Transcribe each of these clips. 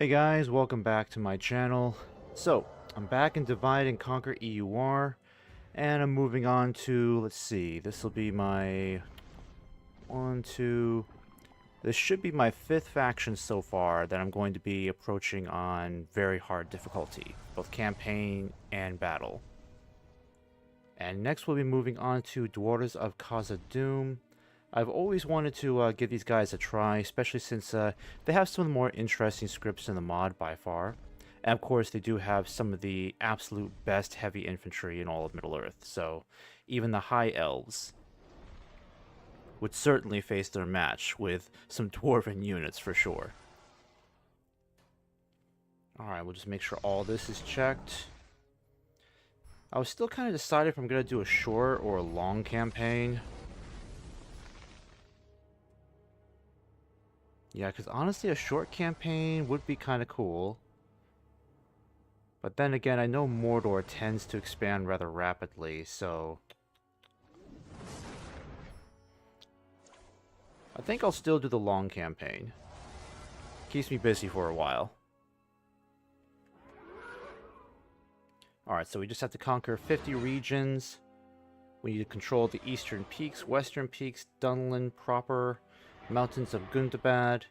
Hey guys, welcome back to my channel. So, I'm back in Divide and Conquer EUR, and I'm moving on to, let's see, this will be my this should be my 5th faction so far that I'm going to be approaching on very hard difficulty, both campaign and battle. And next we'll be moving on to Daughters of Khazâd. I've always wanted to give these guys a try, especially since they have some of the more interesting scripts in the mod by far. And of course, they do have some of the absolute best heavy infantry in all of Middle-earth, so even the High Elves would certainly face their match with some Dwarven units for sure. Alright, we'll just make sure all this is checked. I was still kind of deciding if I'm going to do a short or a long campaign. Yeah, because honestly, a short campaign would be kind of cool. But then again, I know Mordor tends to expand rather rapidly, so I think I'll still do the long campaign. Keeps me busy for a while. Alright, so we just have to conquer 50 regions. We need to control the eastern peaks, western peaks, Dunland proper, mountains of Gundabad.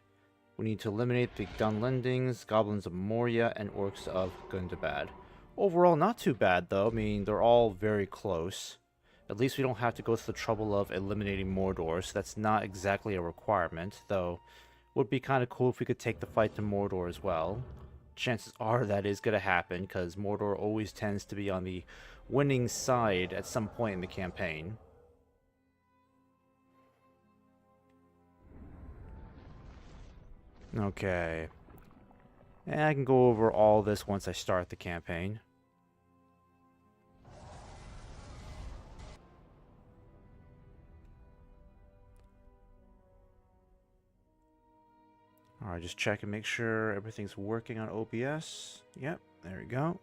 We need to eliminate the Dunlendings, goblins of Moria, and orcs of Gundabad. Overall, not too bad though. I mean, they're all very close. At least we don't have to go through the trouble of eliminating Mordor, so that's not exactly a requirement, though would be kind of cool if we could take the fight to Mordor as well. Chances are that is going to happen, because Mordor always tends to be on the winning side at some point in the campaign. Okay. And I can go over all this once I start the campaign. Alright, just check and make sure everything's working on OBS. Yep, there we go.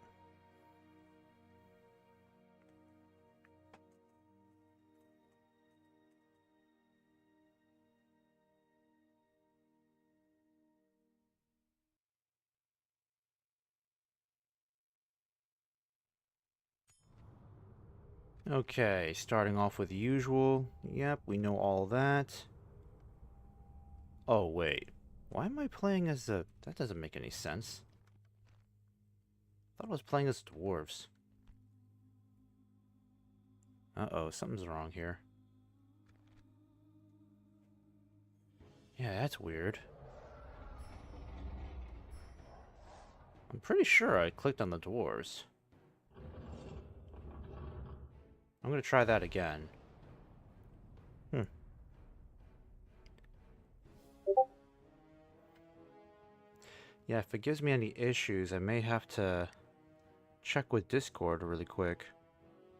Okay, starting off with usual. Yep, we know all that. Oh, wait. Why am I playing as a... That doesn't make any sense. I thought I was playing as dwarves. Uh-oh, something's wrong here. Yeah, that's weird. I'm pretty sure I clicked on the dwarves. I'm gonna try that again. Yeah, if it gives me any issues, I may have to check with Discord really quick.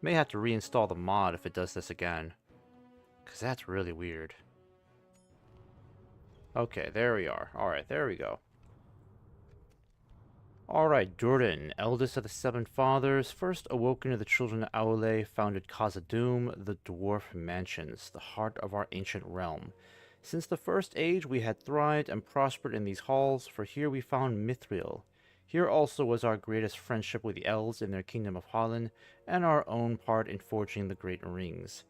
May have to reinstall the mod if it does this again. Because that's really weird. Okay, there we are. Alright, there we go. Alright, Durin, eldest of the 7 fathers, first awoken of the children of Aule, founded Khazâd, the dwarf mansions, the heart of our ancient realm. Since the first age we had thrived and prospered in these halls, for here we found Mithril. Here also was our greatest friendship with the elves in their kingdom of Holland, and our own part in forging the great rings.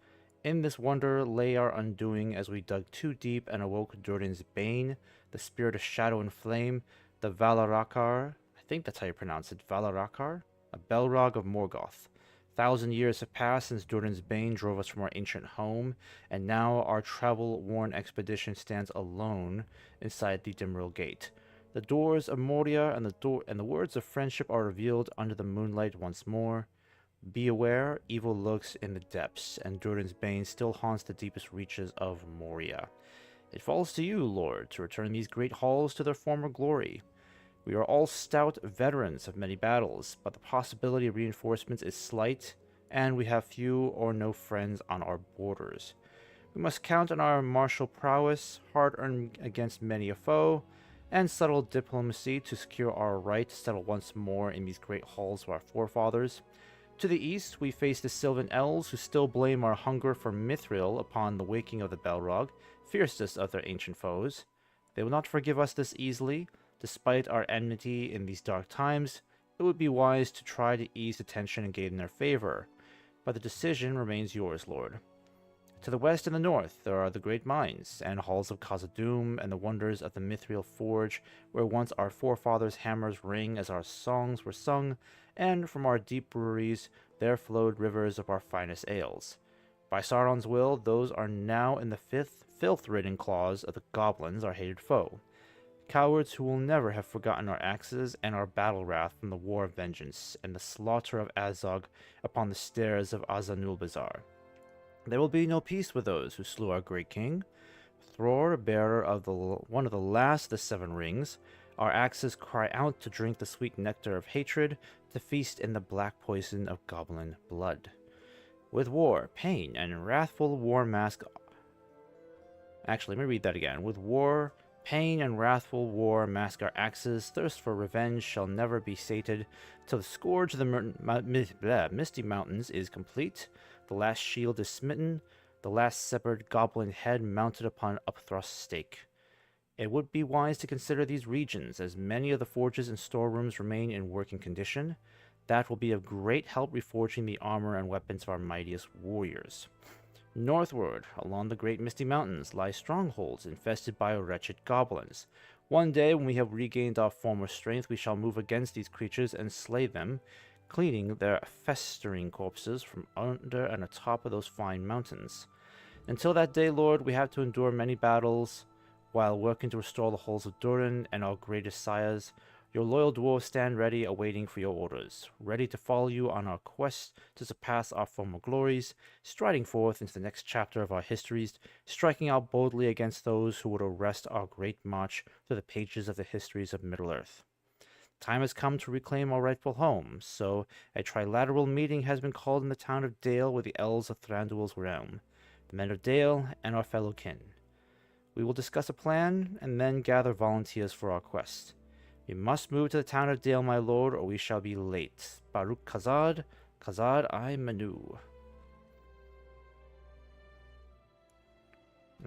In this wonder lay our undoing as we dug too deep and awoke Durin's bane, the spirit of shadow and flame, the Valarakar, I think that's how you pronounce it, Valarakar, a Belrog of Morgoth. 1,000 years have passed since Durin's bane drove us from our ancient home, and now our travel-worn expedition stands alone inside the Dimril Gate. The doors of Moria and the words of friendship are revealed under the moonlight once more. Be aware, evil lurks in the depths, and Durin's bane still haunts the deepest reaches of Moria. It falls to you, Lord, to return these great halls to their former glory. We are all stout veterans of many battles, but the possibility of reinforcements is slight, and we have few or no friends on our borders. We must count on our martial prowess, hard-earned against many a foe, and subtle diplomacy to secure our right to settle once more in these great halls of our forefathers. To the east, we face the Sylvan Elves, who still blame our hunger for Mithril upon the waking of the Belrog, fiercest of their ancient foes. They will not forgive us this easily, Despite our enmity in these dark times, it would be wise to try to ease the tension and gain their favor, but the decision remains yours, Lord. To the west and the north, there are the great mines and halls of Khazad-dûm and the wonders of the Mithril Forge, where once our forefathers' hammers rang as our songs were sung, and from our deep breweries there flowed rivers of our finest ales. By Sauron's will, those are now in the filth-ridden claws of the goblins, our hated foe. Cowards who will never have forgotten our axes and our battle wrath from the War of Vengeance and the slaughter of Azog upon the stairs of Azanulbizar. There will be no peace with those who slew our great king. Thror, bearer of one of the last of the Seven Rings, our axes cry out to drink the sweet nectar of hatred, to feast in the black poison of goblin blood. With war, pain, and wrathful war mask... Actually, let me read that again. With war, pain, and wrathful war mask our axes. Thirst for revenge shall never be sated, till the scourge of the misty mountains is complete. The last shield is smitten, the last severed goblin head mounted upon upthrust stake. It would be wise to consider these regions, as many of the forges and storerooms remain in working condition. That will be of great help reforging the armor and weapons of our mightiest warriors. Northward, along the great misty mountains, lie strongholds infested by wretched goblins. One day, when we have regained our former strength, we shall move against these creatures and slay them, cleaning their festering corpses from under and atop of those fine mountains. Until that day, Lord, we have to endure many battles, while working to restore the halls of Durin and our greatest sires. Your loyal dwarves stand ready, awaiting for your orders, ready to follow you on our quest to surpass our former glories, striding forth into the next chapter of our histories, striking out boldly against those who would arrest our great march through the pages of the histories of Middle-earth. Time has come to reclaim our rightful home, so a trilateral meeting has been called in the town of Dale with the elves of Thranduil's realm, the men of Dale, and our fellow kin. We will discuss a plan, and then gather volunteers for our quest. We must move to the town of Dale, my lord, or we shall be late. Baruk Khazâd, Khazâd ai-mênu.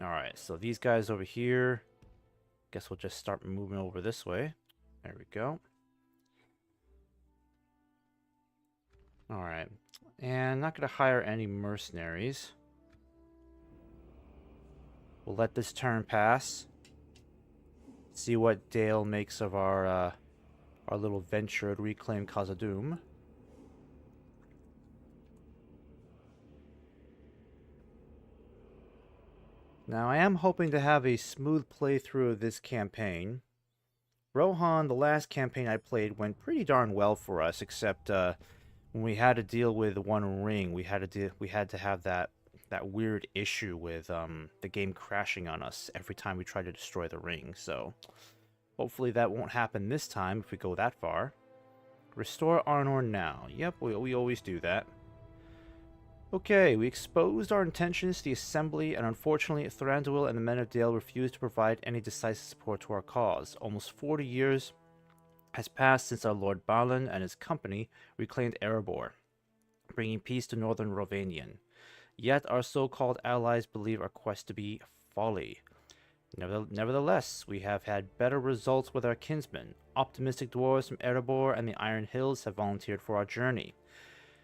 Alright, so these guys over here, guess we'll just start moving over this way. There we go. Alright, and I'm not going to hire any mercenaries. We'll let this turn pass. See what Dale makes of our little venture to reclaim Khazad-dûm. Now, I am hoping to have a smooth playthrough of this campaign. Rohan, the last campaign I played, went pretty darn well for us, except when we had to deal with one ring, we had to have that weird issue with the game crashing on us every time we tried to destroy the ring. So hopefully that won't happen this time if we go that far. Restore Arnor now. Yep, we always do that. Okay, we exposed our intentions to the Assembly, and unfortunately Thranduil and the Men of Dale refused to provide any decisive support to our cause. Almost 40 years has passed since our Lord Balin and his company reclaimed Erebor, bringing peace to northern Rovanion. Yet our so-called allies believe our quest to be folly. Nevertheless, we have had better results with our kinsmen. Optimistic dwarves from Erebor and the Iron Hills have volunteered for our journey.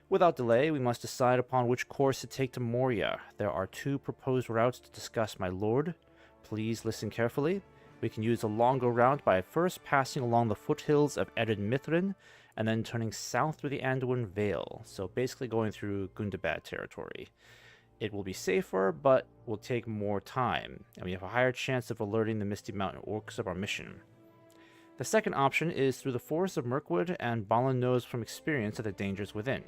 Without delay, we must decide upon which course to take to Moria. There are 2 proposed routes to discuss, my lord. Please listen carefully. We can use a longer route by first passing along the foothills of Ered Mithrin, and then turning south through the Anduin Vale, so basically going through Gundabad territory. It will be safer, but will take more time, and we have a higher chance of alerting the Misty Mountain Orcs of our mission. The second option is through the forests of Mirkwood, and Balin knows from experience of the dangers within.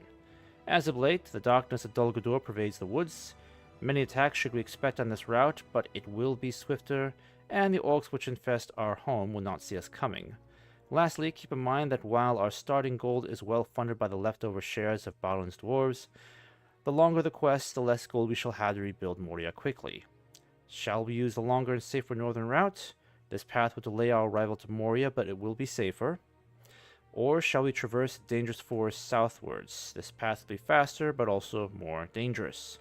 As of late, the darkness of Dol Guldur pervades the woods. Many attacks should we expect on this route, but it will be swifter, and the orcs which infest our home will not see us coming. Lastly, keep in mind that while our starting gold is well funded by the leftover shares of Balin's dwarves, the longer the quest, the less gold we shall have to rebuild Moria quickly. Shall we use the longer and safer northern route? This path will delay our arrival to Moria, but it will be safer. Or shall we traverse the dangerous forest southwards? This path will be faster, but also more dangerous.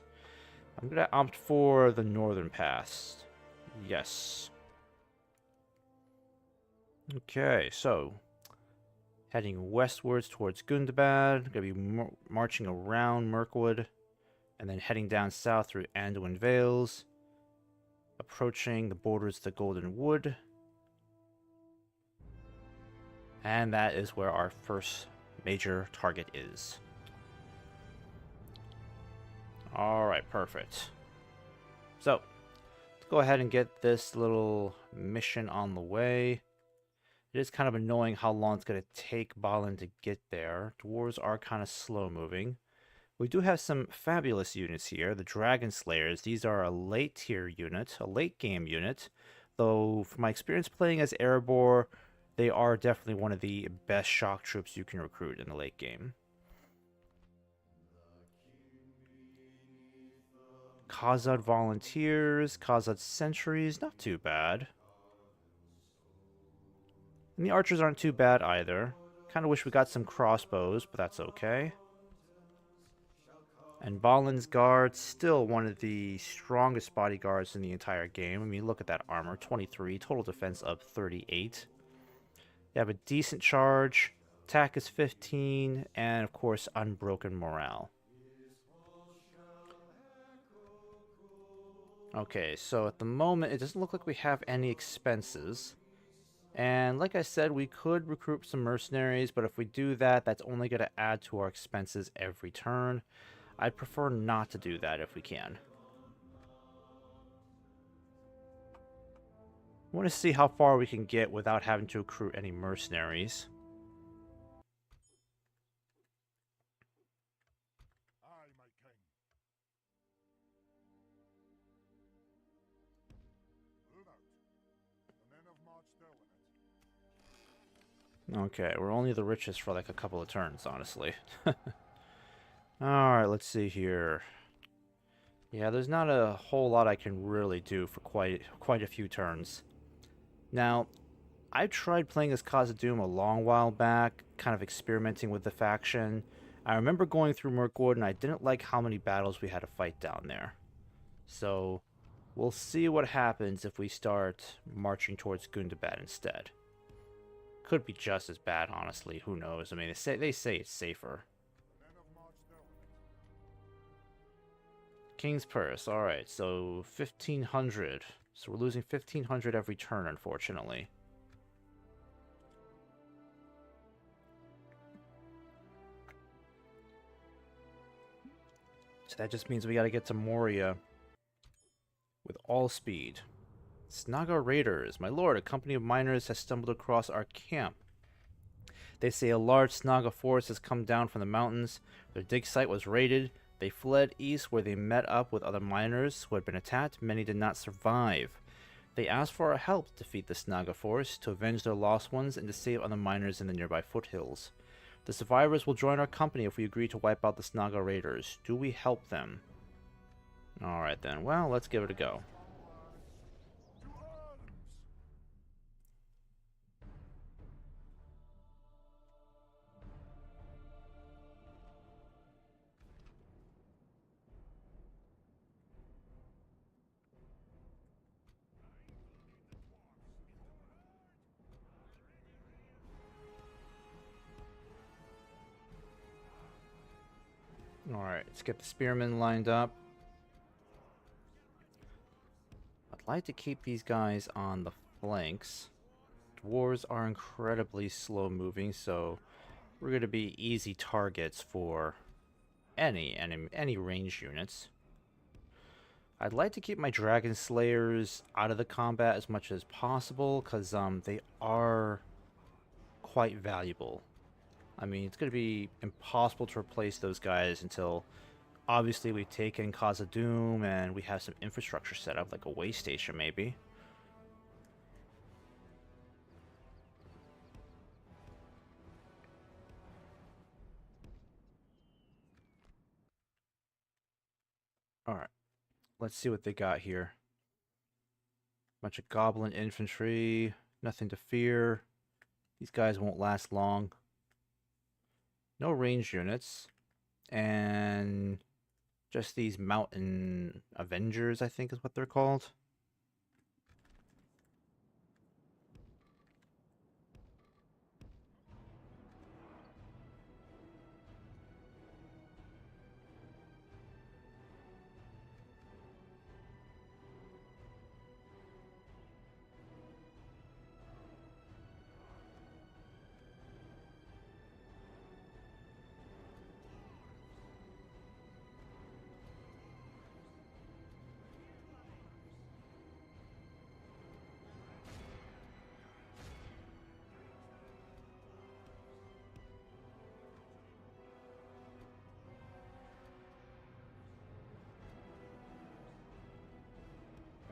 I'm going to opt for the northern path. Yes. Okay, so heading westwards towards Gundabad. Gonna be marching around Mirkwood, and then heading down south through Anduin Vales, approaching the borders of the Golden Wood. And that is where our first major target is. Alright, perfect. So, let's go ahead and get this little mission on the way. It is kind of annoying how long it's going to take Balin to get there. Dwarves are kind of slow moving. We do have some fabulous units here. The Dragon Slayers. These are a late tier unit, a late game unit. Though, from my experience playing as Erebor, they are definitely one of the best shock troops you can recruit in the late game. Khazâd Volunteers, Khazâd Sentries, not too bad. And the archers aren't too bad either. Kind of wish we got some crossbows, but that's okay. And Balin's Guard, still one of the strongest bodyguards in the entire game. I mean, look at that armor, 23, total defense of 38. They have a decent charge, attack is 15, and of course, unbroken morale. Okay, so at the moment, it doesn't look like we have any expenses. And like I said, we could recruit some mercenaries, but if we do that, that's only going to add to our expenses every turn. I'd prefer not to do that if we can. I want to see how far we can get without having to recruit any mercenaries. Okay, we're only the richest for like a couple of turns, honestly. Alright, let's see here. Yeah, there's not a whole lot I can really do for quite a few turns. Now, I tried playing as Khazad-dûm a long while back, kind of experimenting with the faction. I remember going through Mirkwood, and I didn't like how many battles we had to fight down there. So, we'll see what happens if we start marching towards Gundabad instead. Could be just as bad, honestly. Who knows? I mean, they say it's safer. King's Purse. Alright, so 1,500. So we're losing 1,500 every turn, unfortunately. So that just means we gotta get to Moria with all speed. Snaga Raiders. My lord, a company of miners has stumbled across our camp. They say a large Snaga force has come down from the mountains. Their dig site was raided. They fled east where they met up with other miners who had been attacked. Many did not survive. They asked for our help to defeat the Snaga force, to avenge their lost ones, and to save other miners in the nearby foothills. The survivors will join our company if we agree to wipe out the Snaga raiders. Do we help them? Alright then, well, let's give it a go. Alright, let's get the spearmen lined up. I'd like to keep these guys on the flanks. Dwarves are incredibly slow moving, so we're going to be easy targets for any range units. I'd like to keep my Dragon Slayers out of the combat as much as possible, because they are quite valuable. I mean, it's going to be impossible to replace those guys until, obviously, we've taken Khazad-dûm and we have some infrastructure set up, like a way station, maybe. Alright, let's see what they got here. Bunch of goblin infantry, nothing to fear. These guys won't last long. No range units. And just these mountain avengers, I think is what they're called.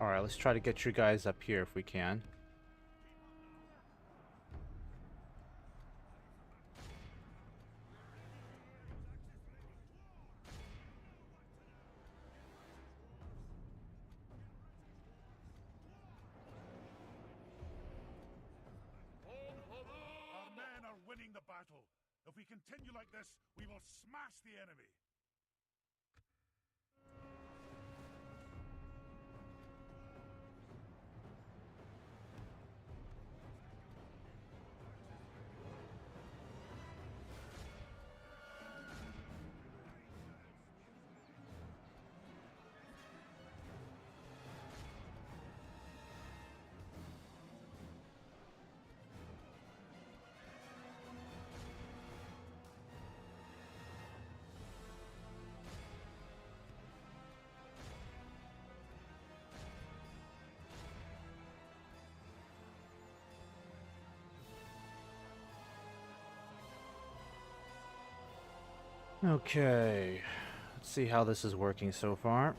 Alright, let's try to get you guys up here if we can. Our men are winning the battle. If we continue like this, we will smash the enemy. Okay, let's see how this is working so far.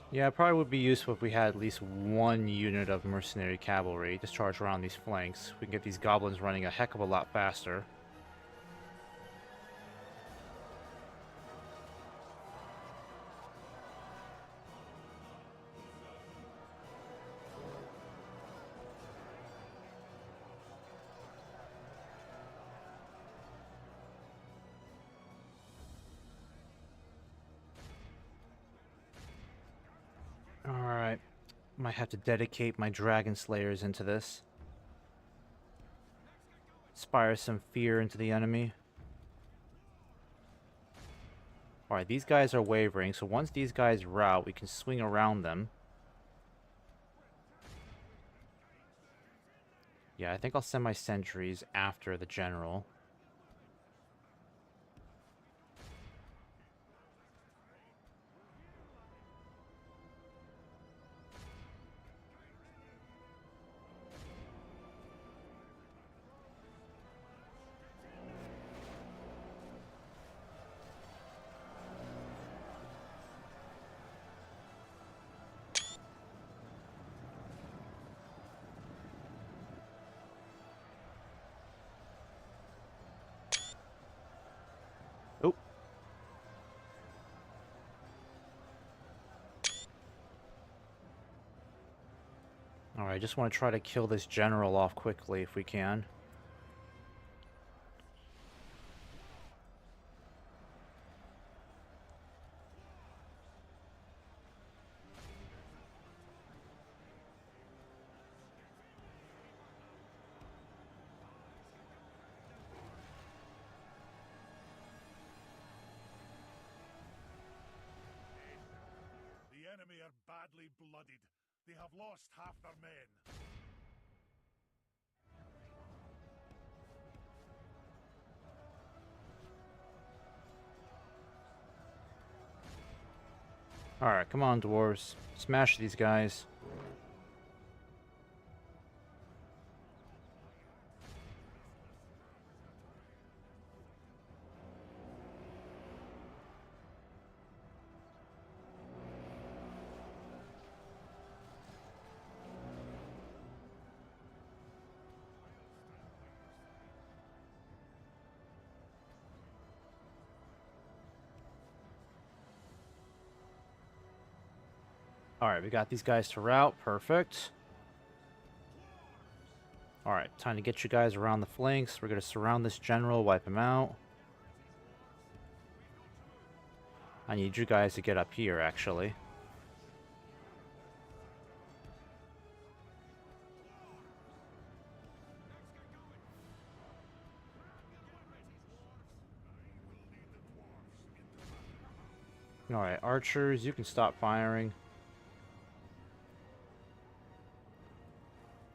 Yeah, it probably would be useful if we had at least one unit of mercenary cavalry to charge around these flanks. We can get these goblins running a heck of a lot faster. Alright, might have to dedicate my dragon slayers into this. Inspire some fear into the enemy. Alright, these guys are wavering, so once these guys rout, we can swing around them. Yeah, I think I'll send my sentries after the general. Oh. Alright, just want to try to kill this general off quickly if we can. The enemy are badly bloodied. They have lost half their men. Alright, come on, dwarves. Smash these guys. Alright, we got these guys to rout. Perfect. Alright, time to get you guys around the flanks. We're going to surround this general, wipe him out. I need you guys to get up here, actually. Alright, archers, you can stop firing.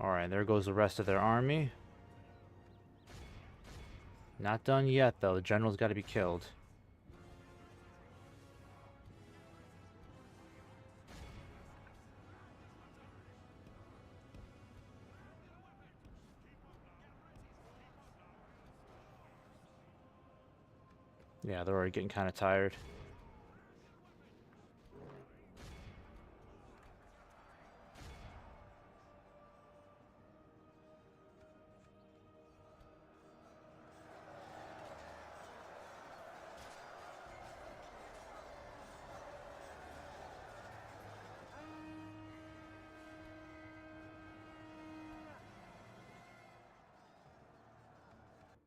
Alright, there goes the rest of their army. Not done yet, though. The general's got to be killed. Yeah, they're already getting kind of tired.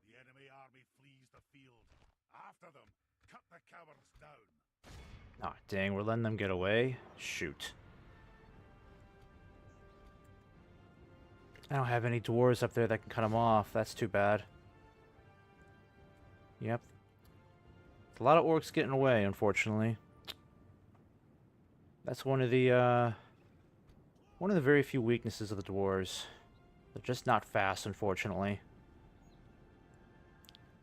The enemy army flees the field. After them, cut the cowards down. Ah, dang, we're letting them get away? Shoot. I don't have any dwarves up there that can cut them off. That's too bad. Yep. A lot of orcs getting away, unfortunately. That's one of the very few weaknesses of the dwarves. They're just not fast, unfortunately.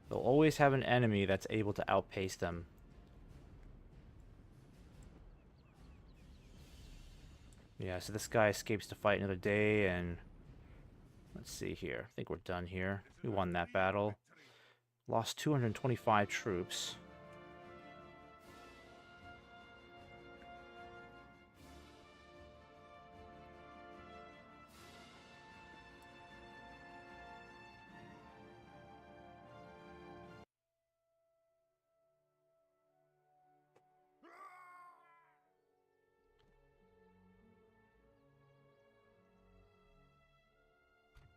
They'll always have an enemy that's able to outpace them. Yeah, so this guy escapes to fight another day, and let's see here. I think we're done here. We won that battle. Lost 225 troops.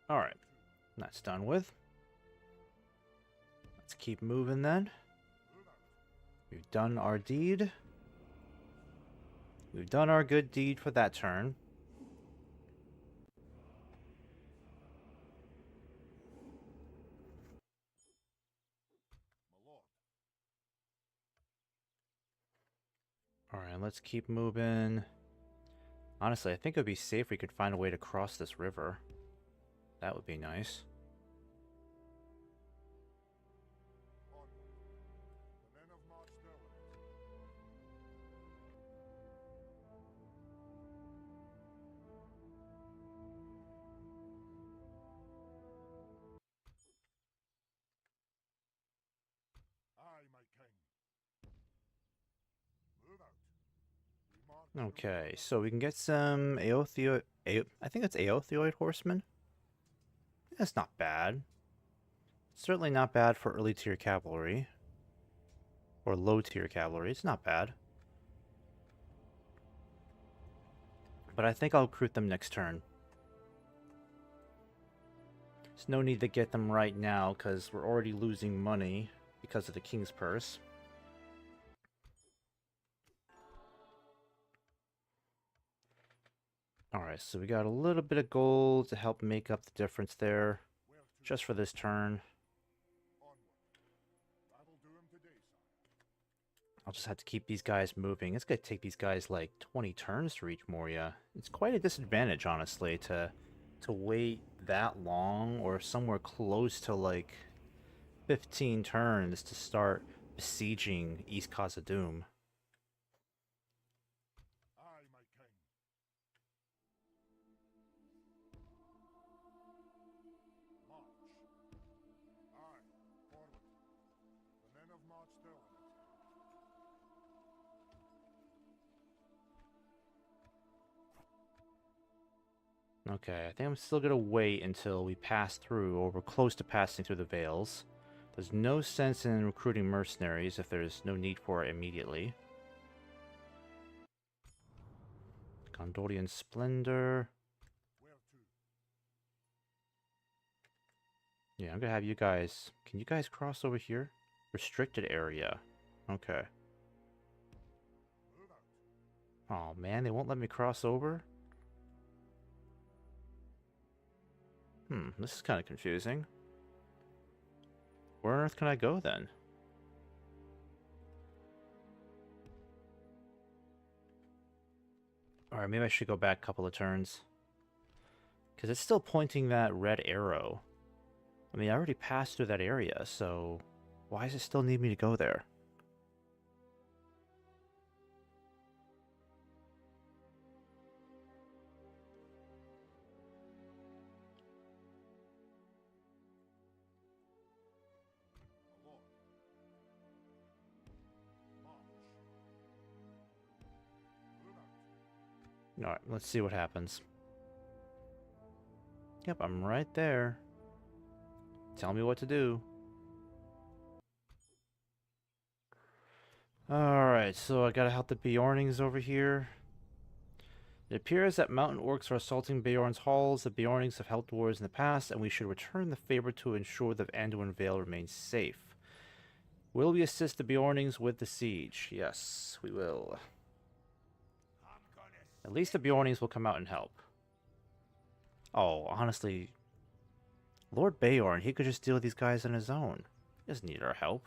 Alright, that's done with. Let's keep moving then. We've done our deed. We've done our good deed for that turn. Alright, let's keep moving. Honestly, I think it would be safe if we could find a way to cross this river. That would be nice. Okay, so we can get some Aotheoid... I think it's Aotheoid horsemen. That's not bad. Certainly not bad for early tier cavalry. Or low tier cavalry. It's not bad. But I think I'll recruit them next turn. There's no need to get them right now, because we're already losing money because of the King's Purse. Alright, so we got a little bit of gold to help make up the difference there. Just for this turn. I'll just have to keep these guys moving. It's going to take these guys like 20 turns to reach Moria. It's quite a disadvantage, honestly, to wait that long or somewhere close to like 15 turns to start besieging East Khazad-dûm. Okay, I think I'm still gonna wait until we pass through, or we're close to passing through the Vales. There's no sense in recruiting mercenaries if there's no need for it immediately. Gondorian Splendor. Yeah, I'm gonna have you guys... Can you guys cross over here? Restricted area. Okay. Oh man, they won't let me cross over? This is kind of confusing. Where on earth can I go then? Alright, maybe I should go back a couple of turns. Because it's still pointing that red arrow. I mean, I already passed through that area, so why does it still need me to go there? Along. March. Move out. Alright, let's see what happens. Yep, I'm right there. Tell me what to do. Alright, so I gotta help the Bjornings over here. It appears that mountain orcs are assaulting Bjorn's halls. The Bjornings have helped wars in the past, and we should return the favor to ensure the Anduin Vale remains safe. Will we assist the Bjornings with the siege? Yes, we will. I'm gonna At least the Bjornings will come out and help. Oh, honestly, Lord Bjorn, he could just deal with these guys on his own. He doesn't need our help.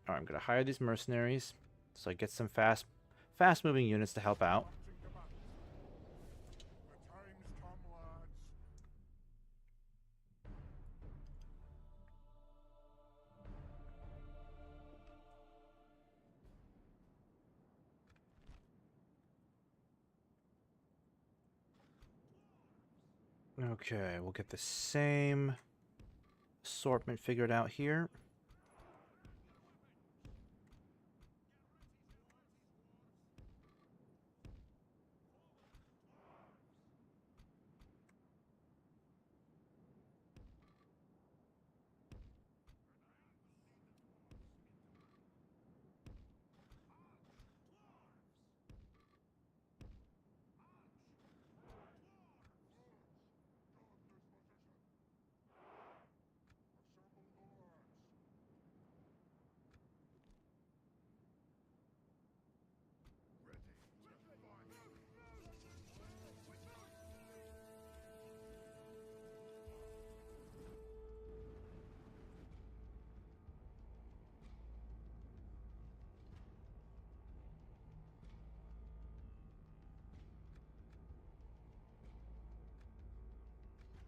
Alright, I'm gonna hire these mercenaries, so I get some fast-moving units to help out. marching to battle. The time's come, lads. Okay, we'll get the same assortment figured out here.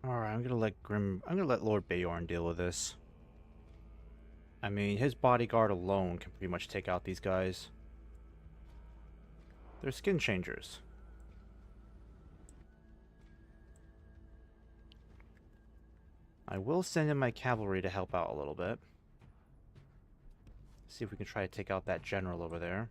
Alright, I'm gonna let Lord Bjorn deal with this. I mean, his bodyguard alone can pretty much take out these guys. They're skin changers. I will send in my cavalry to help out a little bit. See if we can try to take out that general over there.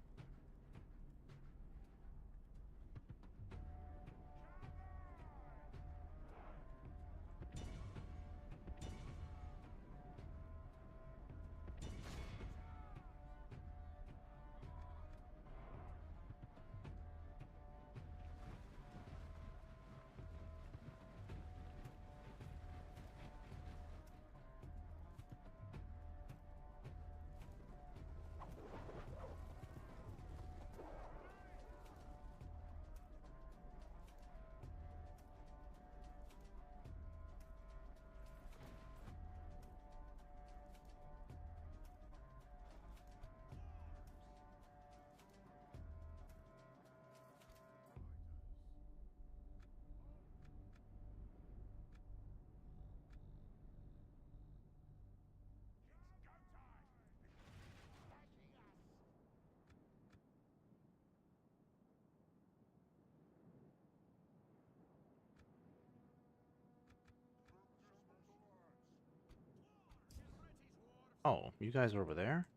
Oh, you guys are over there?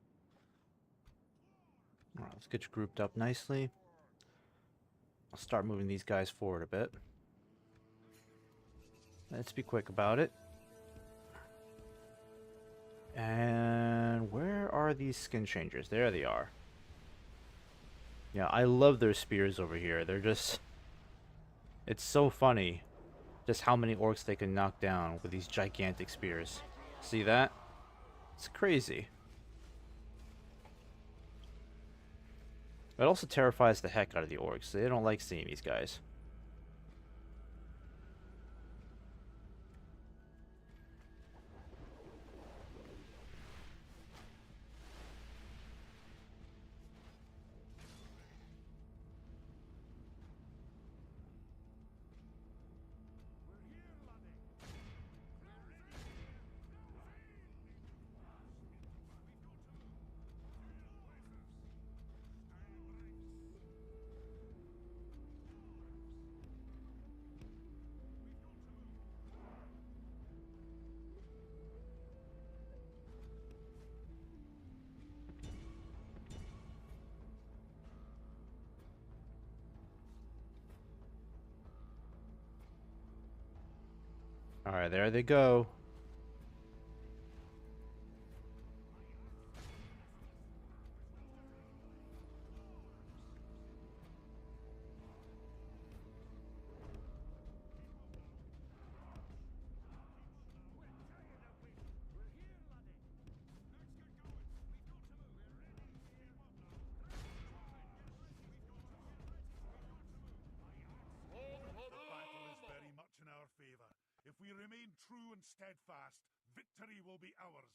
Alright, let's get you grouped up nicely. I'll start moving these guys forward a bit. Let's be quick about it. And where are these skin changers? There they are. Yeah, I love their spears over here. They're just... It's so funny just how many orcs they can knock down with these gigantic spears. See that? It's crazy. It also terrifies the heck out of the orcs. They don't like seeing these guys. Alright, there they go. The battle is very much in our favor. If we remain true and steadfast, victory will be ours.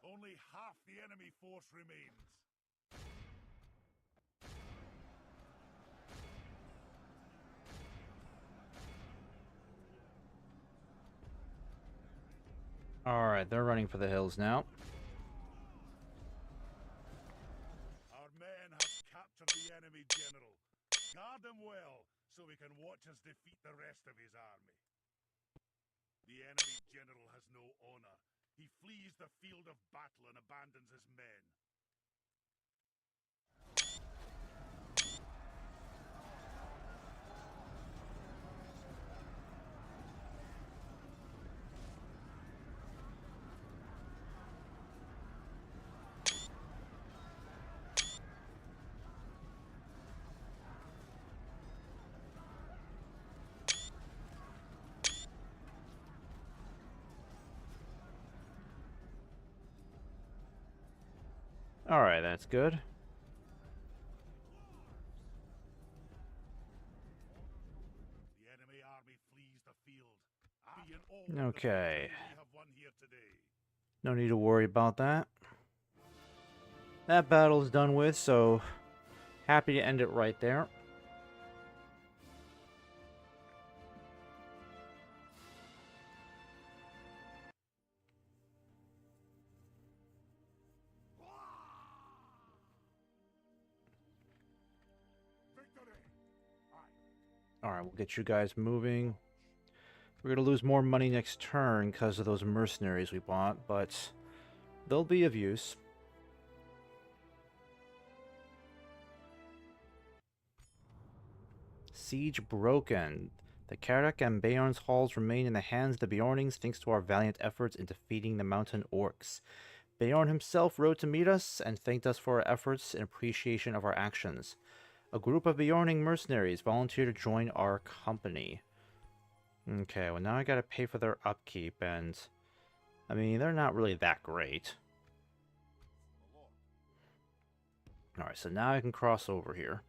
Only half the enemy force remains. Alright, they're running for the hills now. Our men have captured the enemy general. Guard him well, so we can watch us defeat the rest of his army. The enemy general has no honor. He flees the field of battle and abandons his men. Alright, that's good. The enemy army flees the field. Be in awe of the Okay. victory we have won here today. No need to worry about that. That battle's done with, so happy to end it right there. Victory! Alright, we'll get you guys moving. We're going to lose more money next turn because of those mercenaries we bought, but they'll be of use. Siege broken. The Karak and Beorn's halls remain in the hands of the Beornings thanks to our valiant efforts in defeating the mountain orcs. Beorn himself rode to meet us and thanked us for our efforts in appreciation of our actions. A group of Beorning mercenaries volunteered to join our company. Okay, well now I gotta pay for their upkeep, and I mean, they're not really that great. Alright, so now I can cross over here.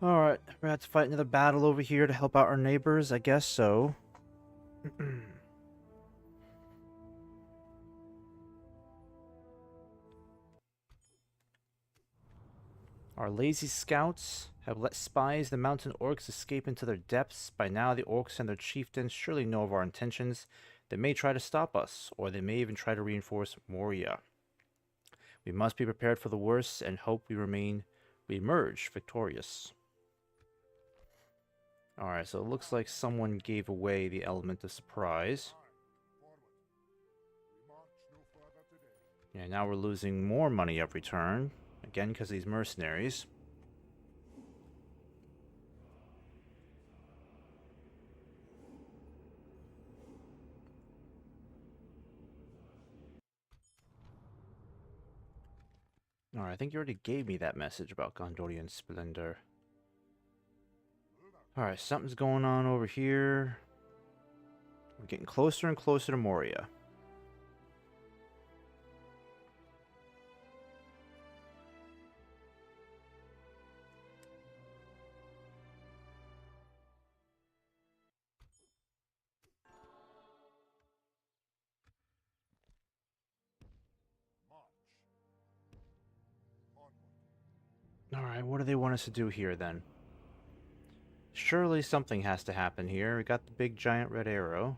Alright, we're gonna have to fight another battle over here to help out our neighbors, I guess so. Our lazy scouts have let spies the mountain orcs escape into their depths. By now, the orcs and their chieftains surely know of our intentions. They may try to stop us, or they may even try to reinforce Moria. We must be prepared for the worst and hope we emerge victorious. Alright, so it looks like someone gave away the element of surprise. Yeah, now we're losing more money every turn. Again, because of these mercenaries. Alright, I think you already gave me that message about Gondorian Splendor. Alright, something's going on over here. We're getting closer and closer to Moria. Alright, what do they want us to do here then? Surely something has to happen here. We got the big giant red arrow.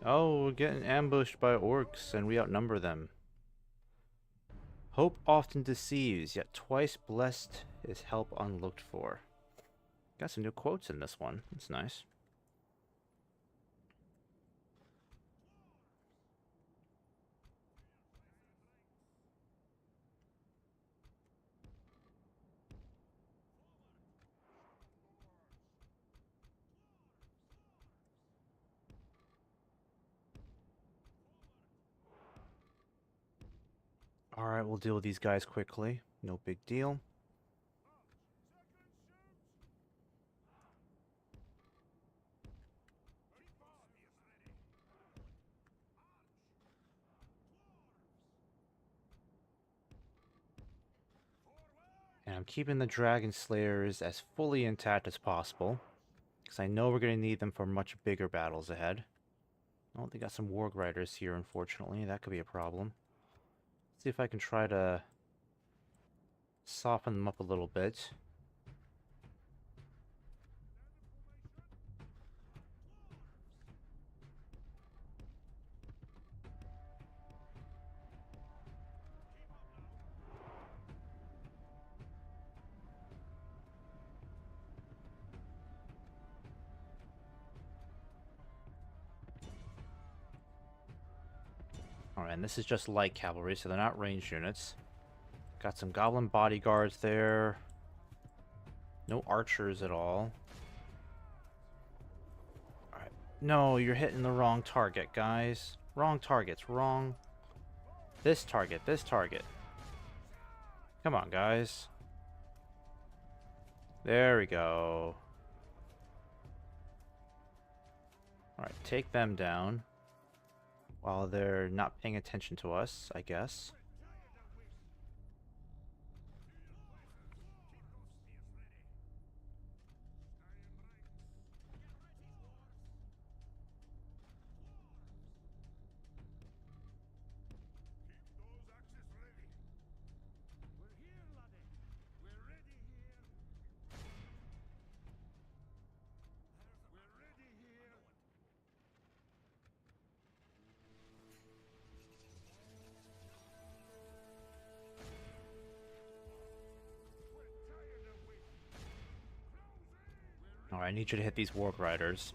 Oh, we're getting ambushed by orcs and we outnumber them. Hope often deceives, yet twice blessed is help unlooked for. Got some new quotes in this one. That's nice. Alright, we'll deal with these guys quickly. No big deal. And I'm keeping the Dragon Slayers as fully intact as possible, because I know we're going to need them for much bigger battles ahead. Oh, they got some Warg Riders here, unfortunately. That could be a problem. See if I can try to soften them up a little bit. Alright, and this is just light cavalry, so they're not ranged units. Got some goblin bodyguards there. No archers at all. Alright. No, you're hitting the wrong target, guys. Wrong targets, wrong. This target, this target. Come on, guys. There we go. Alright, take them down. While they're not paying attention to us, I guess. Alright, I need you to hit these Warg Riders.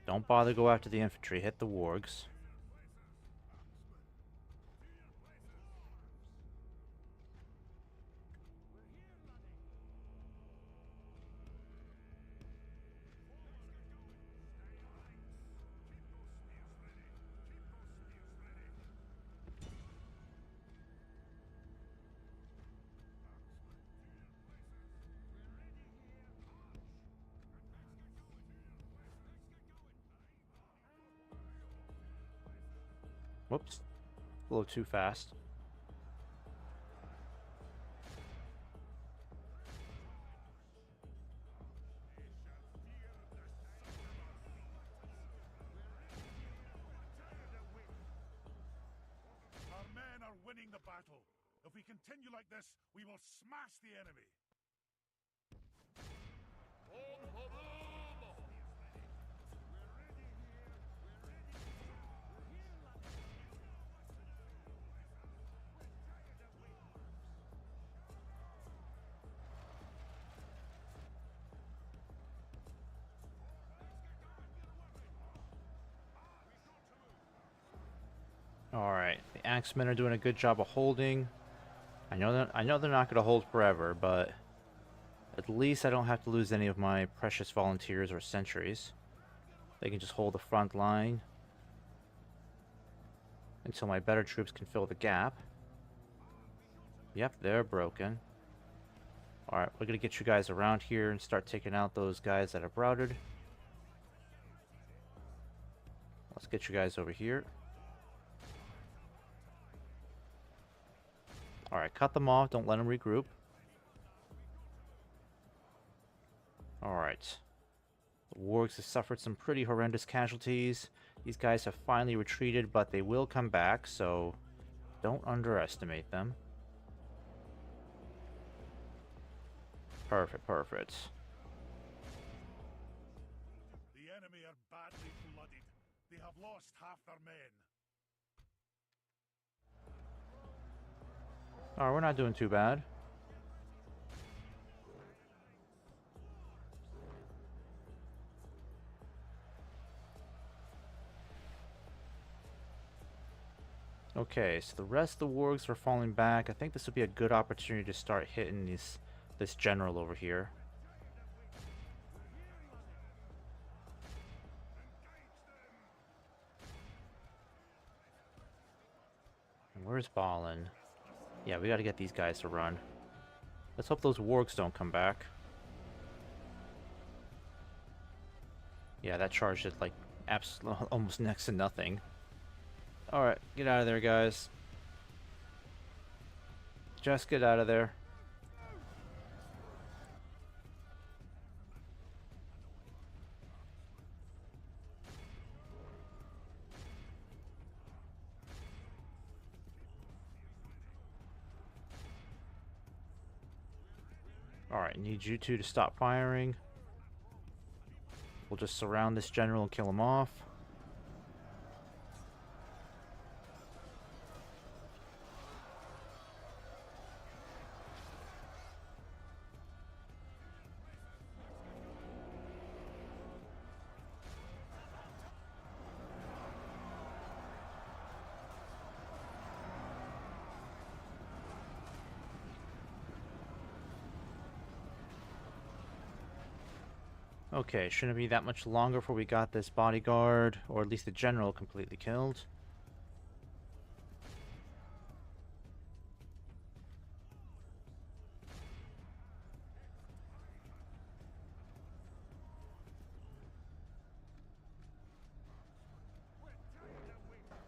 Don't bother go after the infantry, hit the Wargs. Whoops. A little too fast. Our men are winning the battle. If we continue like this, we will smash the enemy. Alright, the Axemen are doing a good job of holding. I know they're not going to hold forever, but at least I don't have to lose any of my precious volunteers or sentries. They can just hold the front line until my better troops can fill the gap. Yep, they're broken. Alright, we're gonna get you guys around here and start taking out those guys that have routed. Let's get you guys over here. Alright, cut them off. Don't let them regroup. Alright. The wargs have suffered some pretty horrendous casualties. These guys have finally retreated, but they will come back, so don't underestimate them. Perfect, perfect. The enemy are badly blooded. They have lost half their men. Alright, we're not doing too bad. Okay, so the rest of the wargs are falling back. I think this would be a good opportunity to start hitting this general over here. And where's Ballin? Yeah, we gotta get these guys to run. Let's hope those wargs don't come back. Yeah, that charge did like almost next to nothing. Alright, get out of there, guys. Just get out of there. Alright, need you two to stop firing. We'll just surround this general and kill him off. Okay, shouldn't be that much longer before we got this bodyguard, or at least the general, completely killed.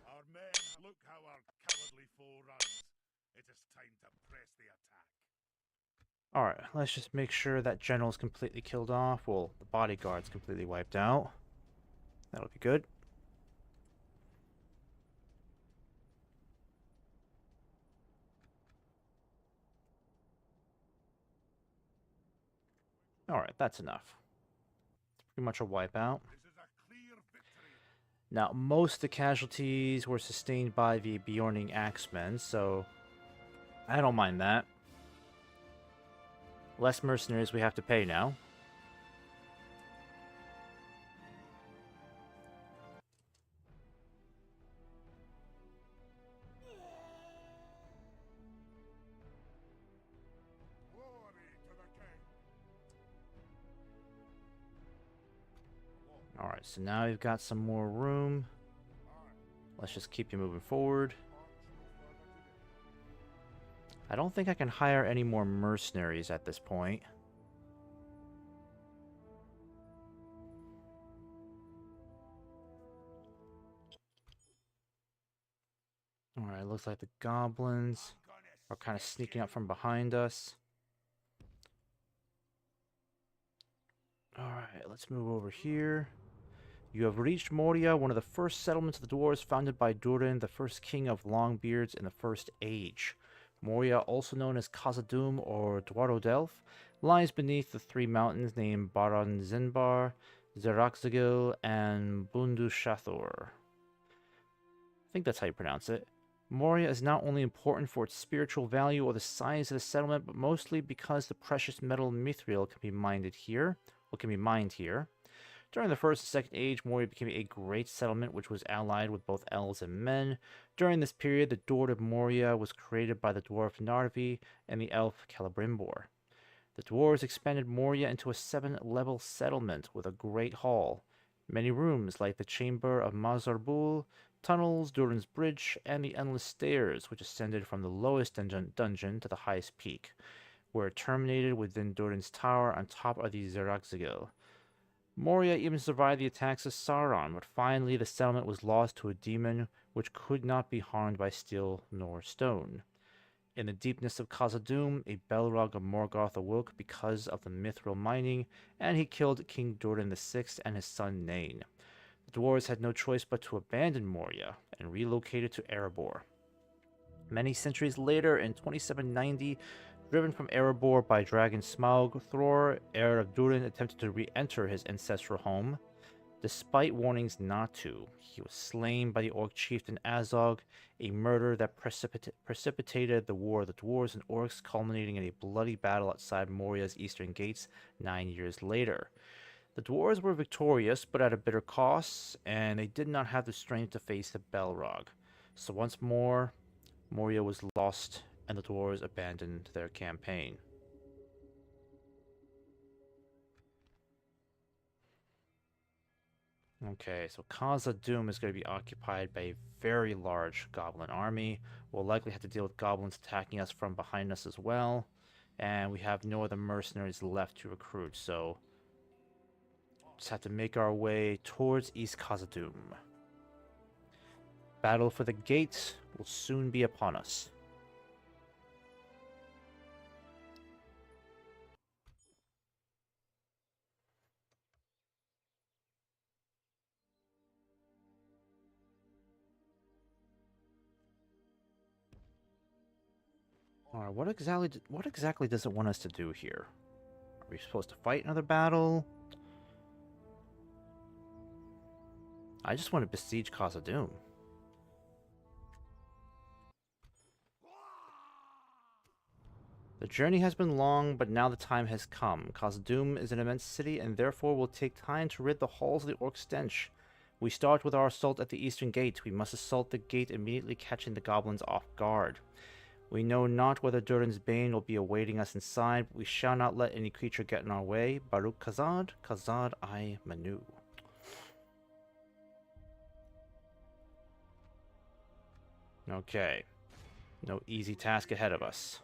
Our men, look how our cowardly foe runs. It is time to press the attack. Alright, let's just make sure that general's completely killed off. Well, the bodyguard's completely wiped out. That'll be good. Alright, that's enough. It's pretty much a wipeout. This is a clear victory. Now, most of the casualties were sustained by the Bjorning Axemen, so I don't mind that. Less mercenaries we have to pay now. Glory to the king. Alright, so now we've got some more room. Let's just keep you moving forward. I don't think I can hire any more mercenaries at this point. Alright, looks like the goblins are kind of sneaking up from behind us. Alright, let's move over here. You have reached Moria, one of the first settlements of the dwarves founded by Durin, the first king of Longbeards in the First Age. Moria, also known as Khazâd or Dwarodelf, lies beneath the three mountains named Baran Zinbar, Zeraxagil, and Bundushathor. I think that's how you pronounce it. Moria is not only important for its spiritual value or the size of the settlement, but mostly because the precious metal mithril can be mined here. During the First and Second Age, Moria became a great settlement which was allied with both elves and men. During this period, the Dord of Moria was created by the dwarf Narvi and the elf Celebrimbor. The dwarves expanded Moria into a 7-level settlement with a great hall, many rooms like the Chamber of Mazarbul, tunnels, Durin's Bridge, and the endless stairs which ascended from the lowest dungeon to the highest peak, where it terminated within Durin's tower on top of the Zerakzigil. Moria even survived the attacks of Sauron, but finally the settlement was lost to a demon which could not be harmed by steel nor stone. In the deepness of Khazad-dûm, a Belrog of Morgoth awoke because of the mithril mining, and he killed King Durin VI and his son Nain. The dwarves had no choice but to abandon Moria and relocated to Erebor. Many centuries later, in 2790, driven from Erebor by dragon Smaug, Thror, heir of Durin, attempted to re-enter his ancestral home. Despite warnings not to, he was slain by the orc chieftain Azog, a murder that precipitated the War of the Dwarves and Orcs, culminating in a bloody battle outside Moria's eastern gates 9 years later. The dwarves were victorious, but at a bitter cost, and they did not have the strength to face the Belrog. So once more, Moria was lost, and the dwarves abandoned their campaign. Okay, so Khazad-dûm is going to be occupied by a very large goblin army. We'll likely have to deal with goblins attacking us from behind us as well. And we have no other mercenaries left to recruit, so just have to make our way towards East Khazad-dûm. Battle for the gate will soon be upon us. Alright, what exactly does it want us to do here? Are we supposed to fight another battle? I just want to besiege Khazad-dûm. The journey has been long, but now the time has come. Khazad-dûm is an immense city, and therefore will take time to rid the halls of the orc stench. We start with our assault at the eastern gate. We must assault the gate, immediately catching the goblins off guard. We know not whether Durin's bane will be awaiting us inside, but we shall not let any creature get in our way. Baruk Khazâd, Khazâd ai-mênu. Okay. No easy task ahead of us.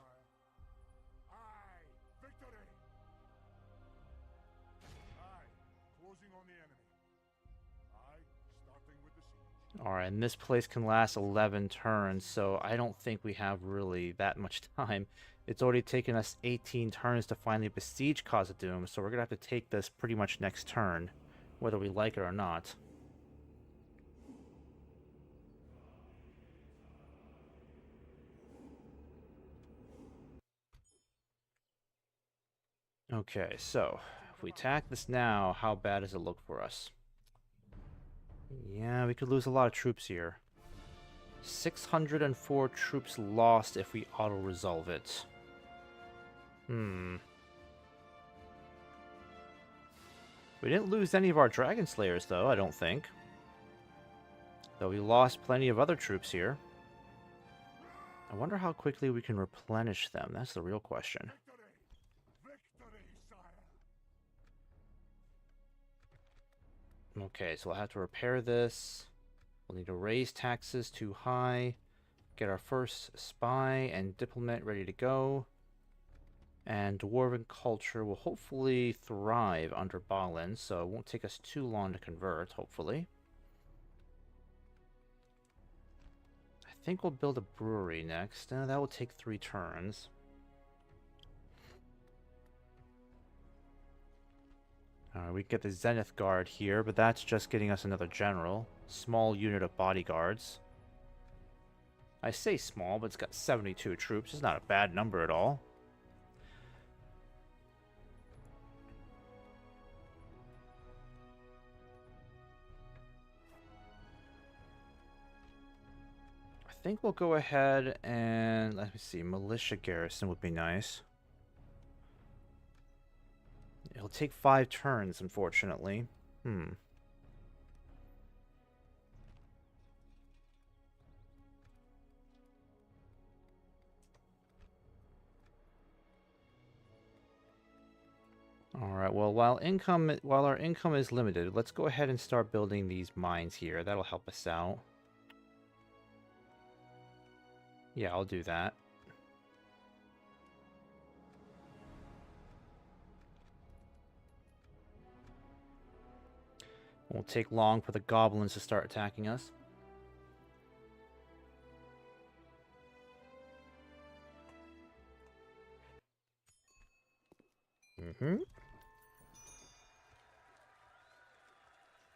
Alright, and this place can last 11 turns, so I don't think we have really that much time. It's already taken us 18 turns to finally besiege Khazad-dûm, so we're going to have to take this pretty much next turn, whether we like it or not. Okay, so if we attack this now, how bad does it look for us? Yeah, we could lose a lot of troops here. 604 troops lost if we auto-resolve it. We didn't lose any of our Dragon Slayers, though, I don't think. Though we lost plenty of other troops here. I wonder how quickly we can replenish them. That's the real question. Okay, so we'll have to repair this. We'll need to raise taxes too high. Get our first spy and diplomat ready to go. And Dwarven culture will hopefully thrive under Balin, so it won't take us too long to convert, hopefully. I think we'll build a brewery next. That will take 3 turns. We get the Zenith Guard here, but that's just getting us another general. Small unit of bodyguards. I say small, but it's got 72 troops. It's not a bad number at all. I think we'll go ahead and, let me see, militia garrison would be nice. It'll take 5 turns, unfortunately. Alright, well, while our income is limited, let's go ahead and start building these mines here. That'll help us out. Yeah, I'll do that. Won't take long for the goblins to start attacking us.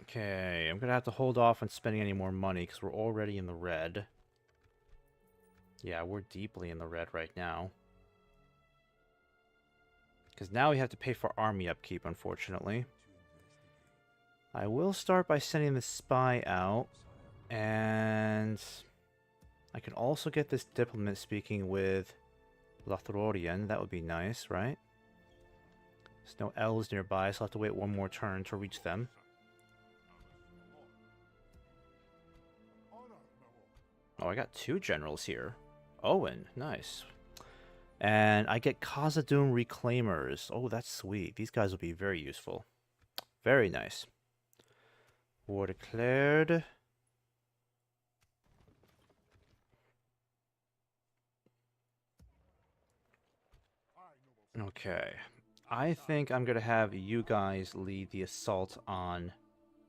Okay, I'm gonna have to hold off on spending any more money because we're already in the red. Yeah, we're deeply in the red right now. Because now we have to pay for army upkeep, unfortunately. I will start by sending the spy out. And I can also get this diplomat speaking with Lothlorien. That would be nice, right? There's no elves nearby, so I'll have to wait one more turn to reach them. Oh, I got 2 generals here. Owen, nice. And I get Khazad-dûm Reclaimers. Oh, that's sweet. These guys will be very useful. Very nice. War declared. Okay. I think I'm going to have you guys lead the assault on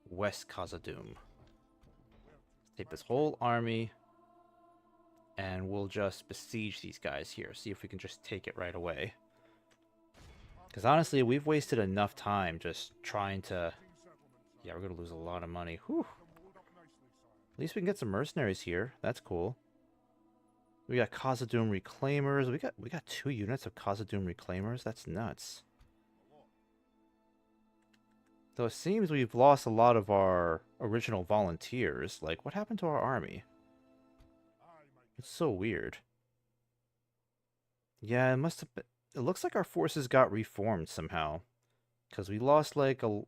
West Khazad-dûm. Take this whole army, and we'll just besiege these guys here. See if we can just take it right away. Because honestly, we've wasted enough time just trying to... Yeah, we're going to lose a lot of money. Whew. At least we can get some mercenaries here. That's cool. We got Khazad-dûm Reclaimers. We got 2 units of Khazad-dûm Reclaimers. That's nuts. Though it seems we've lost a lot of our original volunteers. Like, what happened to our army? It's so weird. Yeah, it must have been... It looks like our forces got reformed somehow. Because we lost, like, a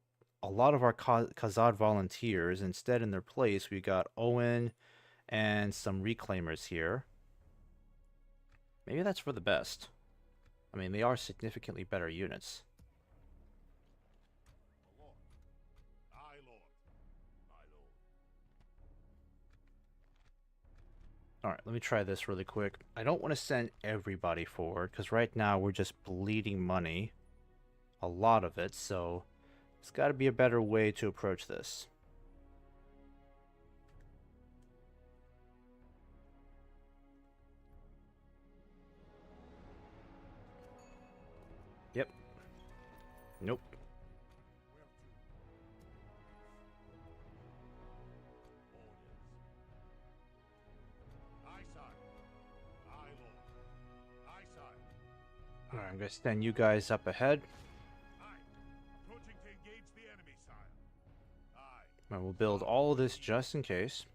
lot of our Khazad volunteers. Instead, in their place, we got Owen and some Reclaimers here. Maybe that's for the best. I mean, they are significantly better units. Alright, let me try this really quick. I don't want to send everybody forward, because right now we're just bleeding money. A lot of it, so there's got to be a better way to approach this. Yep. Nope. Alright, I'm going to stand you guys up ahead. And we'll build all of this just in case.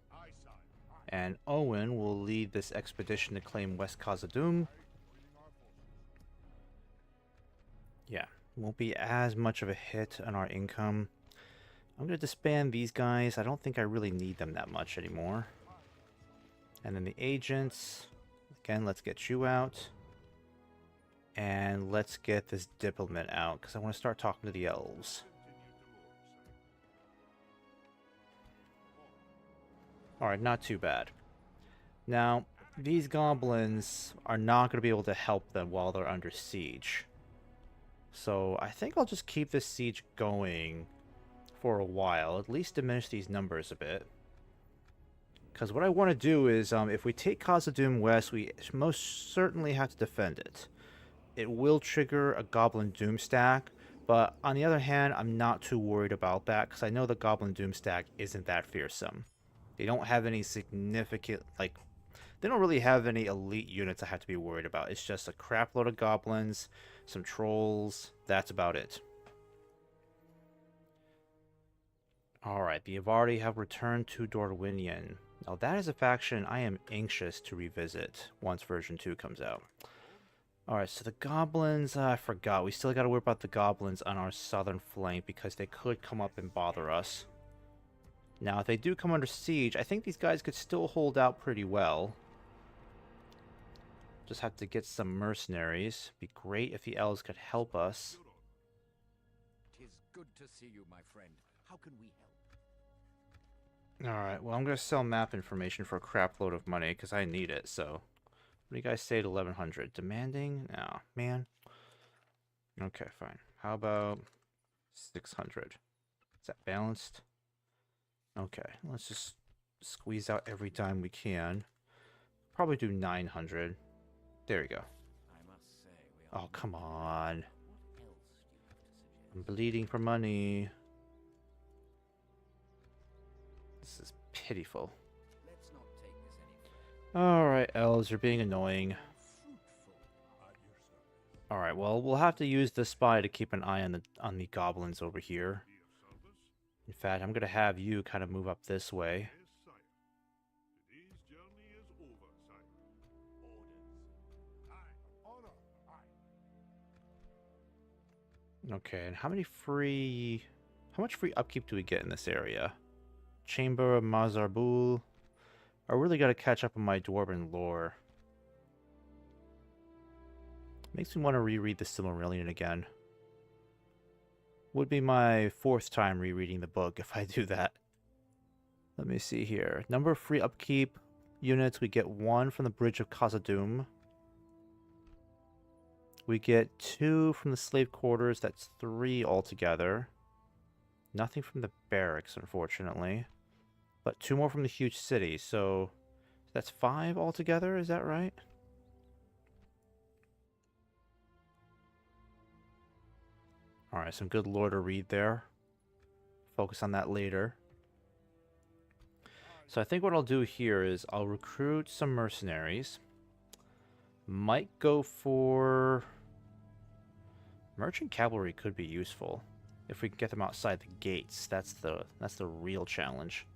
And Owen will lead this expedition to claim West Khazad-dûm. Yeah, won't be as much of a hit on our income. I'm going to disband these guys. I don't think I really need them that much anymore. And then the agents. Again, let's get you out. And let's get this diplomat out, because I want to start talking to the elves. Alright, not too bad. Now, these goblins are not going to be able to help them while they're under siege. So I think I'll just keep this siege going for a while, at least diminish these numbers a bit. Because what I want to do is, if we take Khazad-dûm West, we most certainly have to defend it. It will trigger a Goblin Doom stack, but on the other hand, I'm not too worried about that, because I know the Goblin Doom stack isn't that fearsome. They don't have any significant, like, they don't really have any elite units I have to be worried about. It's just a crap load of goblins, some trolls, that's about it. Alright, the Avardi have returned to Dorwinion. Now that is a faction I am anxious to revisit once version 2 comes out. Alright, so the goblins, I forgot. We still gotta worry about the goblins on our southern flank because they could come up and bother us. Now, if they do come under siege, I think these guys could still hold out pretty well. Just have to get some mercenaries. Be great if the elves could help us. 'Tis good to see you, my friend. How can we help? Alright, well, I'm gonna sell map information for a crap load of money because I need it, so... What do you guys say to 1100? Demanding? No, man. Okay, fine. How about 600? Is that balanced? Okay, let's just squeeze out every dime we can. Probably do 900. There you go. I must say we are Oh, come on. what else do you have to I'm suggest? bleeding for money. This is pitiful. Let's not take this any further. Alright, elves, you're being annoying. Fruitful. At your service. Alright, well, we'll have to use the spy to keep an eye on the goblins over here. Be of service? In fact, I'm gonna have you kind of move up this way. Yes, sire. Today's journey is over, sire. Orders. Aye. Honor. Aye. Okay, and how much free upkeep do we get in this area? Chamber of Mazarbul. I really gotta catch up on my Dwarven lore. Makes me want to reread the Silmarillion again. Would be my 4th time rereading the book if I do that. Let me see here. Number of free upkeep units. We get 1 from the Bridge of Khazâd. We get 2 from the slave quarters. That's 3 altogether. Nothing from the barracks, unfortunately. But 2 more from the huge city, so that's 5 altogether, is that right? Alright, some good lore to read there. Focus on that later. So I think what I'll do here is I'll recruit some mercenaries. Might go for... Merchant cavalry could be useful. If we can get them outside the gates. That's the real challenge.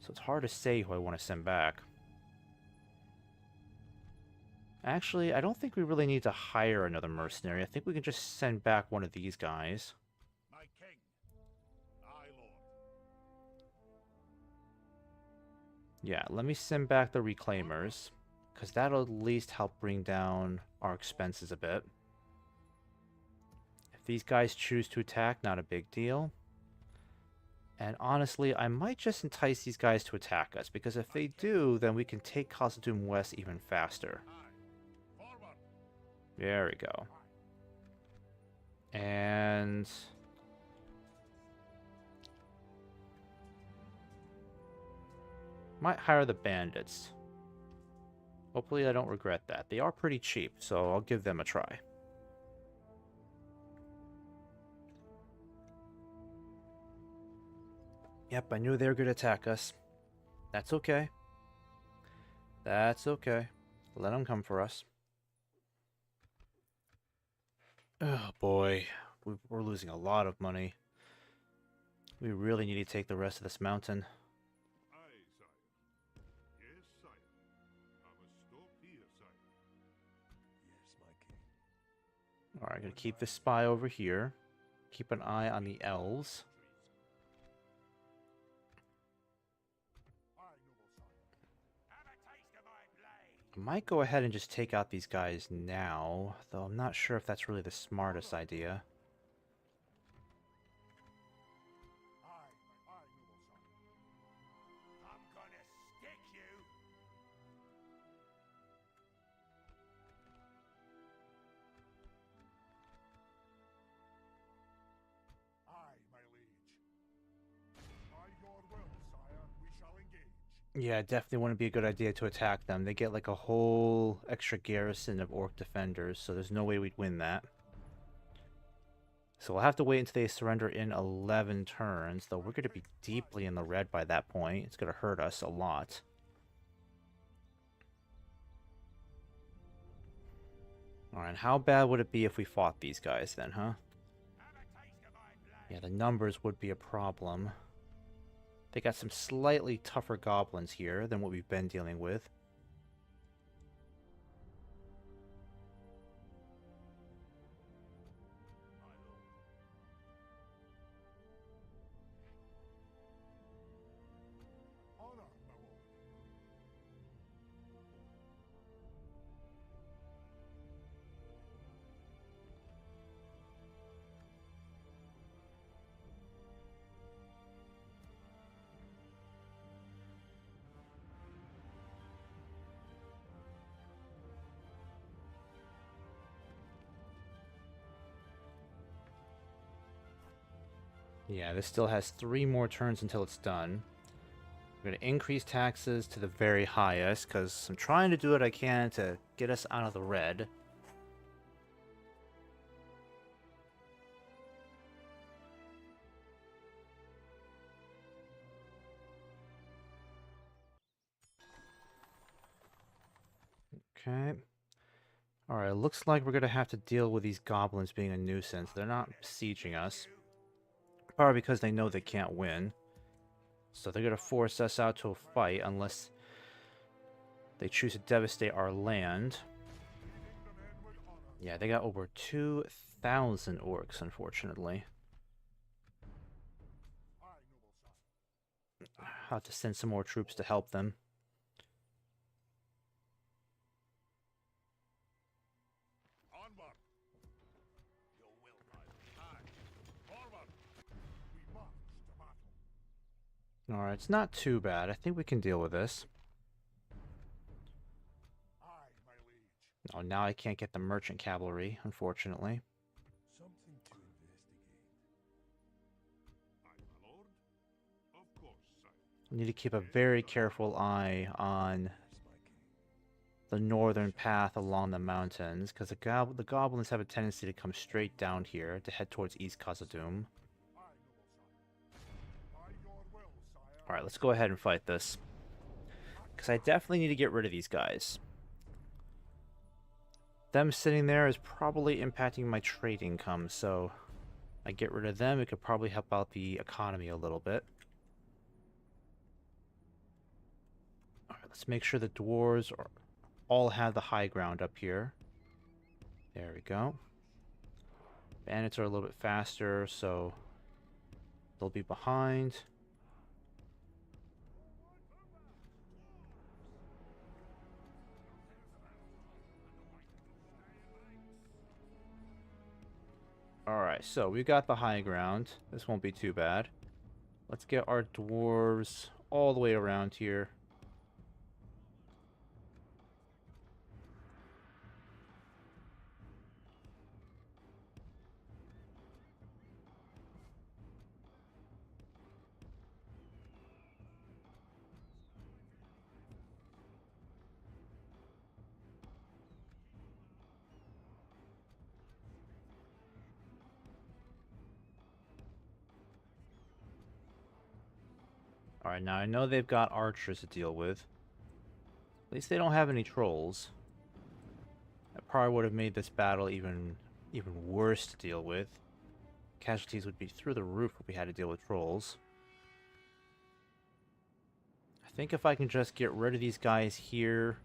So it's hard to say who I want to send back. Actually, I don't think we really need to hire another mercenary. I think we can just send back one of these guys. My king. Aye, lord. Yeah, let me send back the reclaimers, because that'll at least help bring down our expenses a bit. If these guys choose to attack, not a big deal. And honestly, I might just entice these guys to attack us, because if they do, then we can take Khazad West even faster. Aye. Forward. There we go. And... might hire the bandits. Hopefully I don't regret that. They are pretty cheap, so I'll give them a try. Yep, I knew they were going to attack us. That's okay. That's okay. Let them come for us. Oh boy, we're losing a lot of money. We really need to take the rest of this mountain. Aye, sire. Yes, sire. I must stop here, sire. Yes, my king. Alright, gonna keep this spy over here. Keep an eye on the elves. Aye, noble sire. Have a taste of my blade. I might go ahead and just take out these guys now, though I'm not sure if that's really the smartest idea. Aye, noble sire. I'm gonna stick you. Aye, my liege. By your will, sire, we shall engage. Yeah, definitely wouldn't be a good idea to attack them. They get like a whole extra garrison of orc defenders, so there's no way we'd win that. So we'll have to wait until they surrender in 11 turns, though we're going to be deeply in the red by that point. It's going to hurt us a lot. Alright, how bad would it be if we fought these guys then, huh? Yeah, the numbers would be a problem. They got some slightly tougher goblins here than what we've been dealing with. Honor, my lord. Yeah, this still has 3 more turns until it's done. We're going to increase taxes to the very highest, because I'm trying to do what I can to get us out of the red. Okay. Alright, looks like we're going to have to deal with these goblins being a nuisance. They're not besieging us. Probably because they know they can't win. So they're going to force us out to a fight unless they choose to devastate our land. Yeah, they got over 2,000 orcs, unfortunately. I'll have to send some more troops to help them. Alright, it's not too bad. I think we can deal with this. Oh, now I can't get the merchant cavalry, unfortunately. Something to investigate. Aye, my lord. Of course, sire. I need to keep a very careful eye on the northern path along the mountains, because the goblins have a tendency to come straight down here to head towards East Khazad-dûm. Alright, let's go ahead and fight this. Because I definitely need to get rid of these guys. Them sitting there is probably impacting my trade income, so I get rid of them, it could probably help out the economy a little bit. Alright, let's make sure the dwarves all have the high ground up here. There we go. Bandits are a little bit faster, so they'll be behind. Alright, so we got the high ground. This won't be too bad. Let's get our dwarves all the way around here. Alright, now I know they've got archers to deal with. At least they don't have any trolls. That probably would have made this battle even worse to deal with. Casualties would be through the roof if we had to deal with trolls. I think if I can just get rid of these guys here,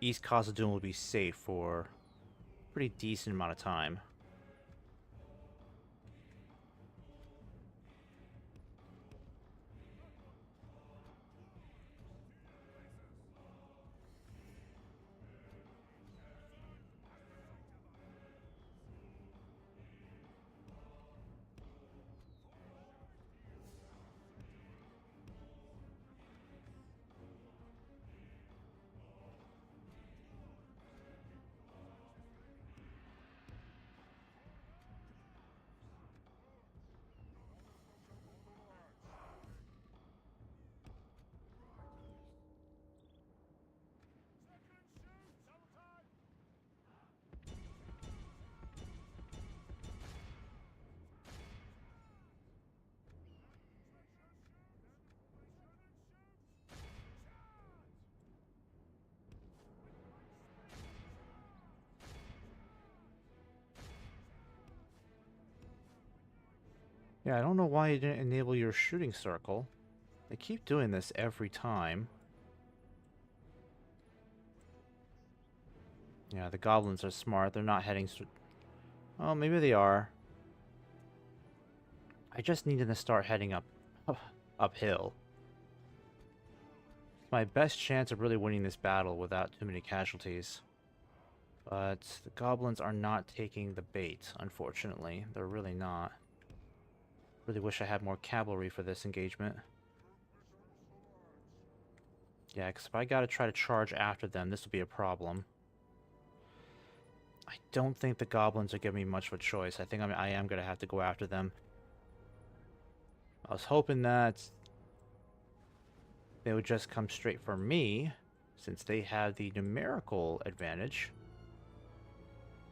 East Khazad-dûm will be safe for a pretty decent amount of time. Yeah, I don't know why you didn't enable your shooting circle. They keep doing this every time. Yeah, the goblins are smart. They're not heading... Oh, maybe they are. I just needed to start heading uphill. It's my best chance of really winning this battle without too many casualties. But the goblins are not taking the bait, unfortunately. They're really not. Really wish I had more cavalry for this engagement. Yeah, because if I gotta try to charge after them, this will be a problem. I don't think the goblins are giving me much of a choice. I think I am gonna have to go after them. I was hoping that they would just come straight for me, since they have the numerical advantage.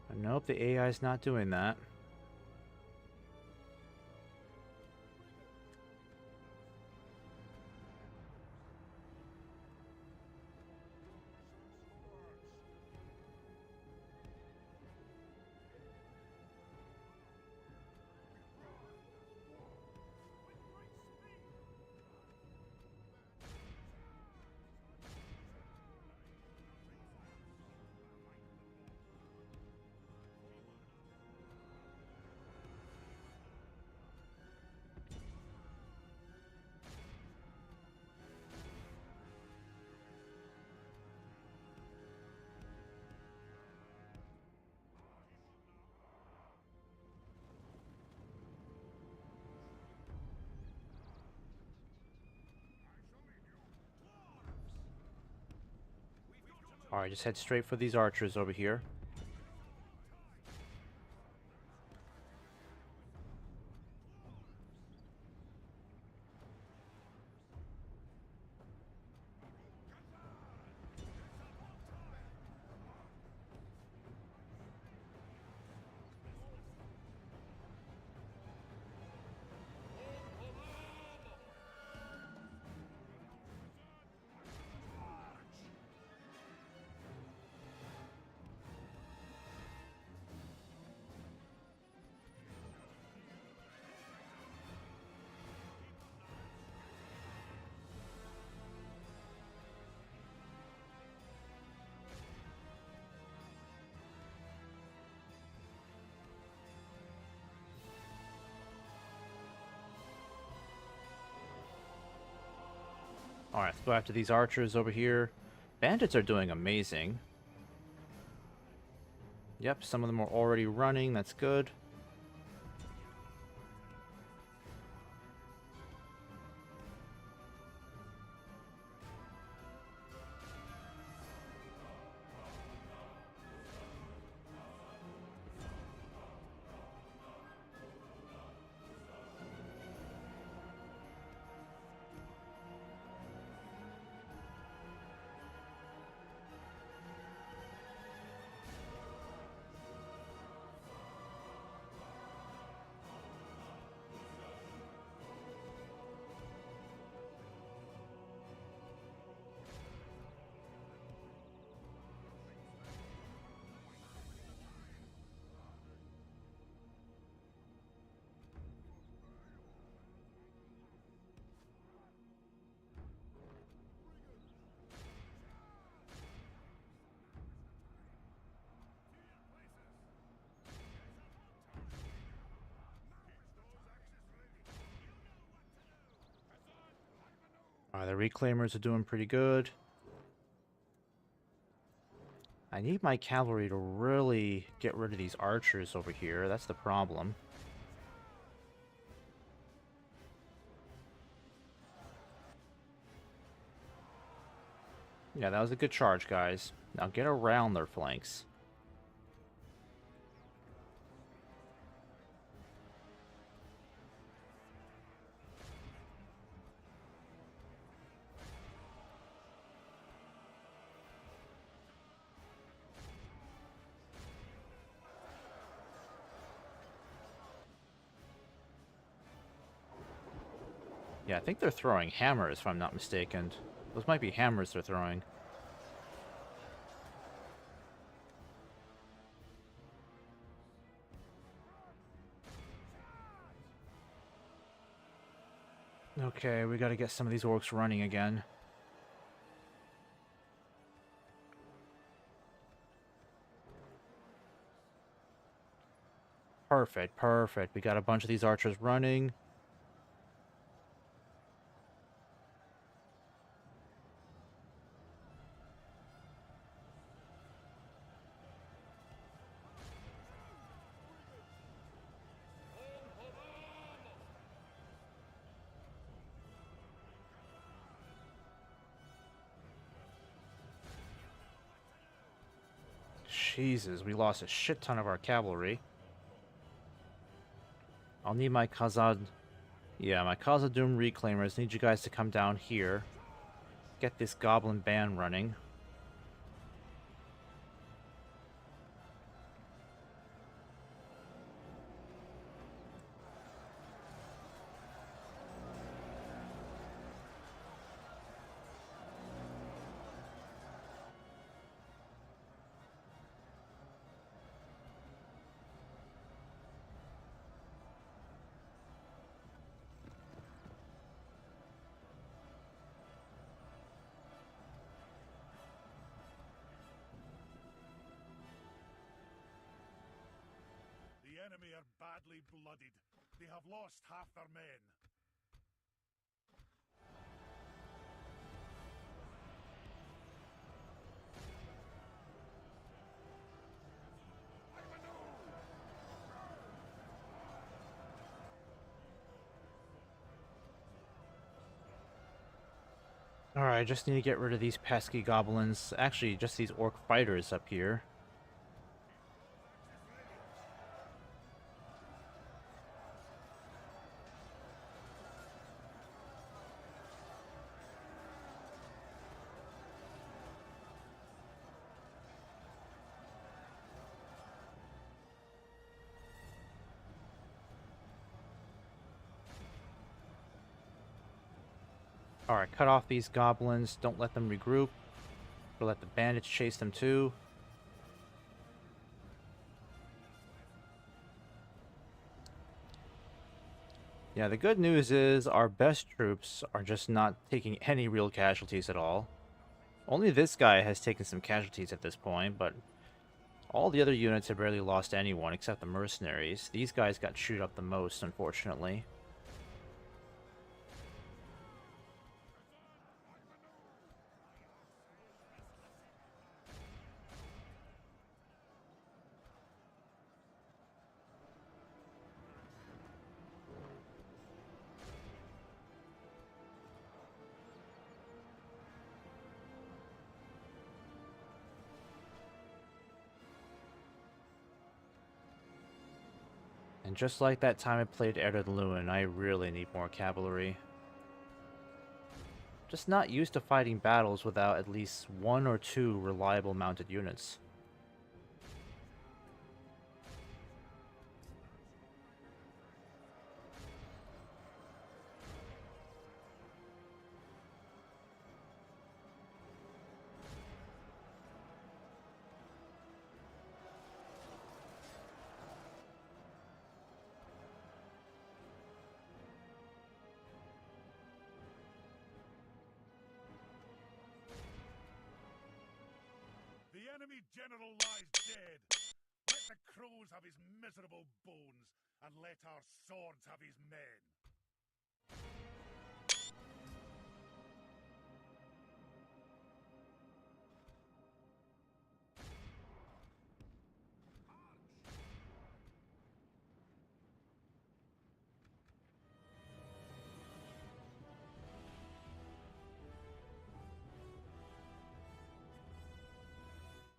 But nope, the AI is not doing that. Alright, just head straight for these archers over here. Alright, let's go after these archers over here. Bandits are doing amazing. Yep, some of them are already running. That's good. Alright, the reclaimers are doing pretty good. I need my cavalry to really get rid of these archers over here. That's the problem. Yeah, that was a good charge, guys. Now get around their flanks. Yeah, I think they're throwing hammers, if I'm not mistaken. Those might be hammers they're throwing. Okay, we gotta get some of these orcs running again. Perfect, perfect. We got a bunch of these archers running. Jesus, we lost a shit ton of our cavalry. I'll need my Khazâd. Yeah, my Khazâd Reclaimers. Need you guys to come down here. get this goblin band running. The enemy are badly blooded. They have lost half their men. Alright, I just need to get rid of these pesky goblins. Actually, just these orc fighters up here. Alright, cut off these goblins. Don't let them regroup. Or let the bandits chase them too. Yeah, the good news is our best troops are just not taking any real casualties at all. Only this guy has taken some casualties at this point, but all the other units have barely lost anyone except the mercenaries. These guys got chewed up the most, unfortunately. And just like that time I played Erded Luin, I really need more cavalry. Just not used to fighting battles without at least one or two reliable mounted units. The enemy general lies dead. Let the crows have his miserable bones, and let our swords have his men.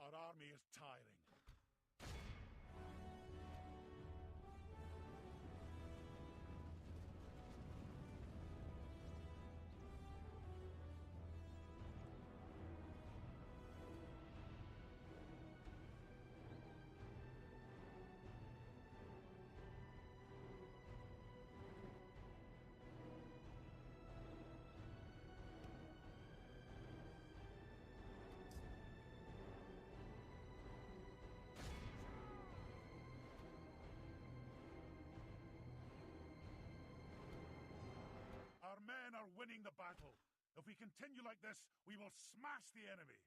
Our army is tiring. Our men are winning the battle. If we continue like this, we will smash the enemy.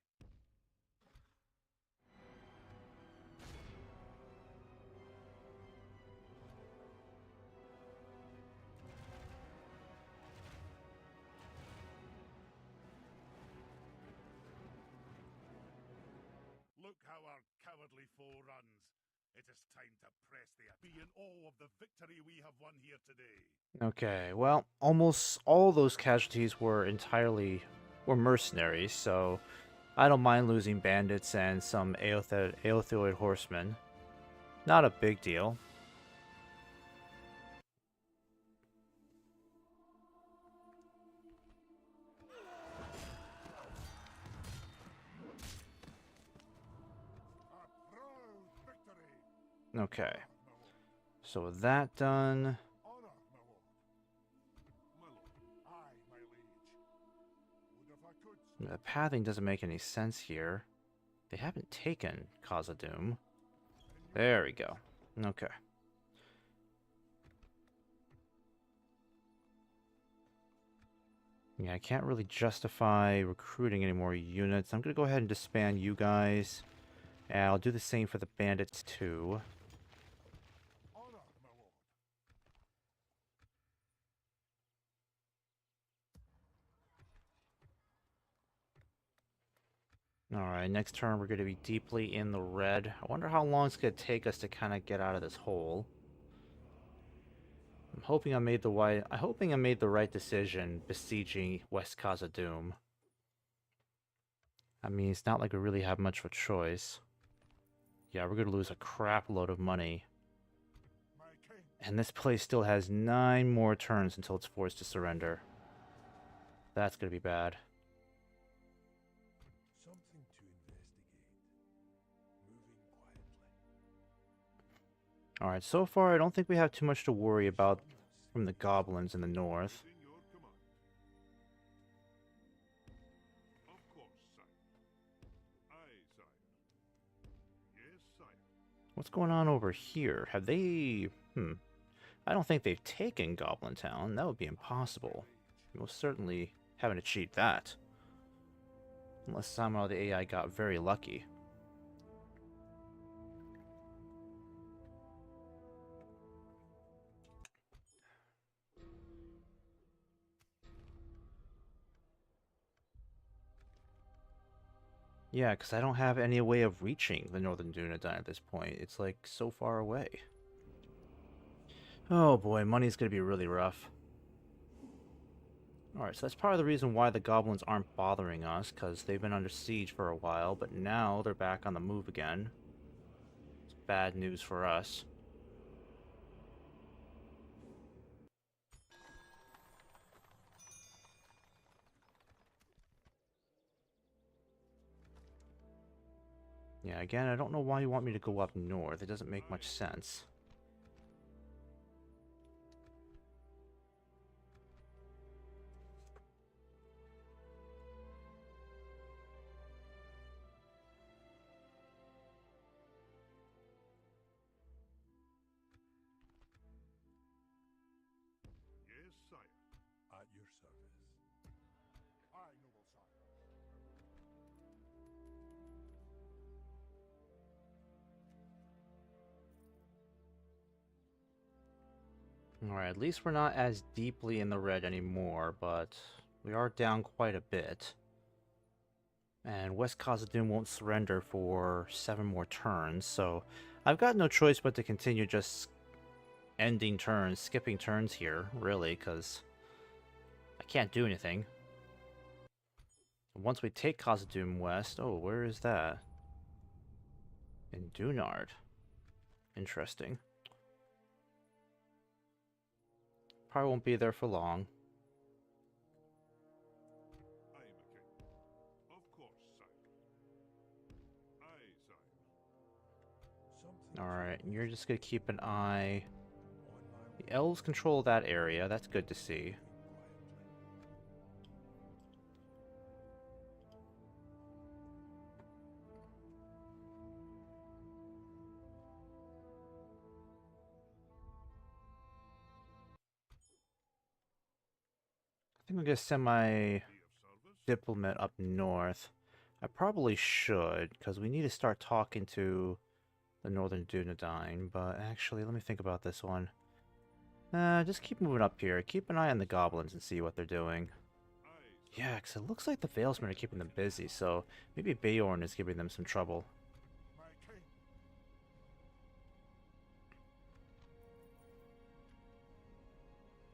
Look how our cowardly foe runs. It is time to press the be in awe of the victory we have won here today. Okay, well, almost all those casualties were mercenaries, so I don't mind losing bandits and some Aeotheoid horsemen. Not a big deal. Okay. So with that done... Honor, my lord. My lord. Aye, my liege. Would if I could. The pathing doesn't make any sense here. They haven't taken Khazad-dûm. There we go. Okay. Yeah, I can't really justify recruiting any more units. I'm going to go ahead and disband you guys. And I'll do the same for the bandits too. Honor, my lord. Alright, next turn we're going to be deeply in the red. I wonder how long it's going to take us to kind of get out of this hole. I'm hoping I made the right decision besieging West Khazad-dûm. I mean, it's not like we really have much of a choice. Yeah, we're going to lose a crap load of money. My king. And this place still has 9 more turns until it's forced to surrender. That's going to be bad. Something to investigate. Moving quietly. Alright, so far I don't think we have too much to worry about from the goblins in the north. In your command. Of course, sire. Aye, sire. Yes, sire. What's going on over here? Have they... I don't think they've taken Goblin Town. That would be impossible. We most certainly haven't achieved that. Unless somehow the AI got very lucky. Yeah, because I don't have any way of reaching the Northern Dunedain at this point. It's like so far away. Oh boy, money's going to be really rough. Alright, so that's part of the reason why the goblins aren't bothering us, because they've been under siege for a while, but now they're back on the move again. It's bad news for us. Yeah, again, I don't know why you want me to go up north. It doesn't make much sense. Yes, sire. At your service. Aye, noble sire. Alright, at least we're not as deeply in the red anymore, but we are down quite a bit. And West Khazad-dûm won't surrender for 7 more turns, so I've got no choice but to continue just ending turns, skipping turns here, really, because I can't do anything. Once we take Khazad-dûm west... Oh, where is that? In Dunard. Interesting. Probably won't be there for long. Aye, my king. Of course, sire. Aye, sire. Something. Alright, you're just gonna keep an eye. On my The elves control that area, that's good to see. I think I'm gonna send my Be of service. diplomat up north. I probably should, because we need to start talking to the Northern Dunedain, but actually, let me think about this one. Just keep moving up here. Keep an eye on the goblins and see what they're doing. Aye, sire. Yeah, because it looks like the Veilsmen are keeping them busy, so maybe Beorn is giving them some trouble. My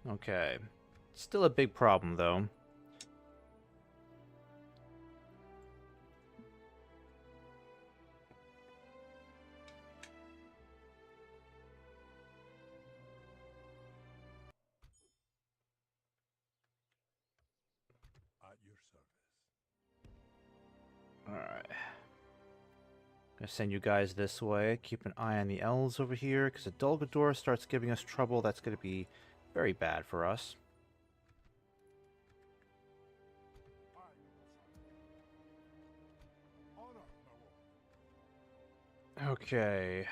king. Okay. Still a big problem, though. At your service. Alright. Gonna send you guys this way. Keep an eye on the elves over here, because if Dulgador starts giving us trouble, that's gonna be very bad for us. Okay.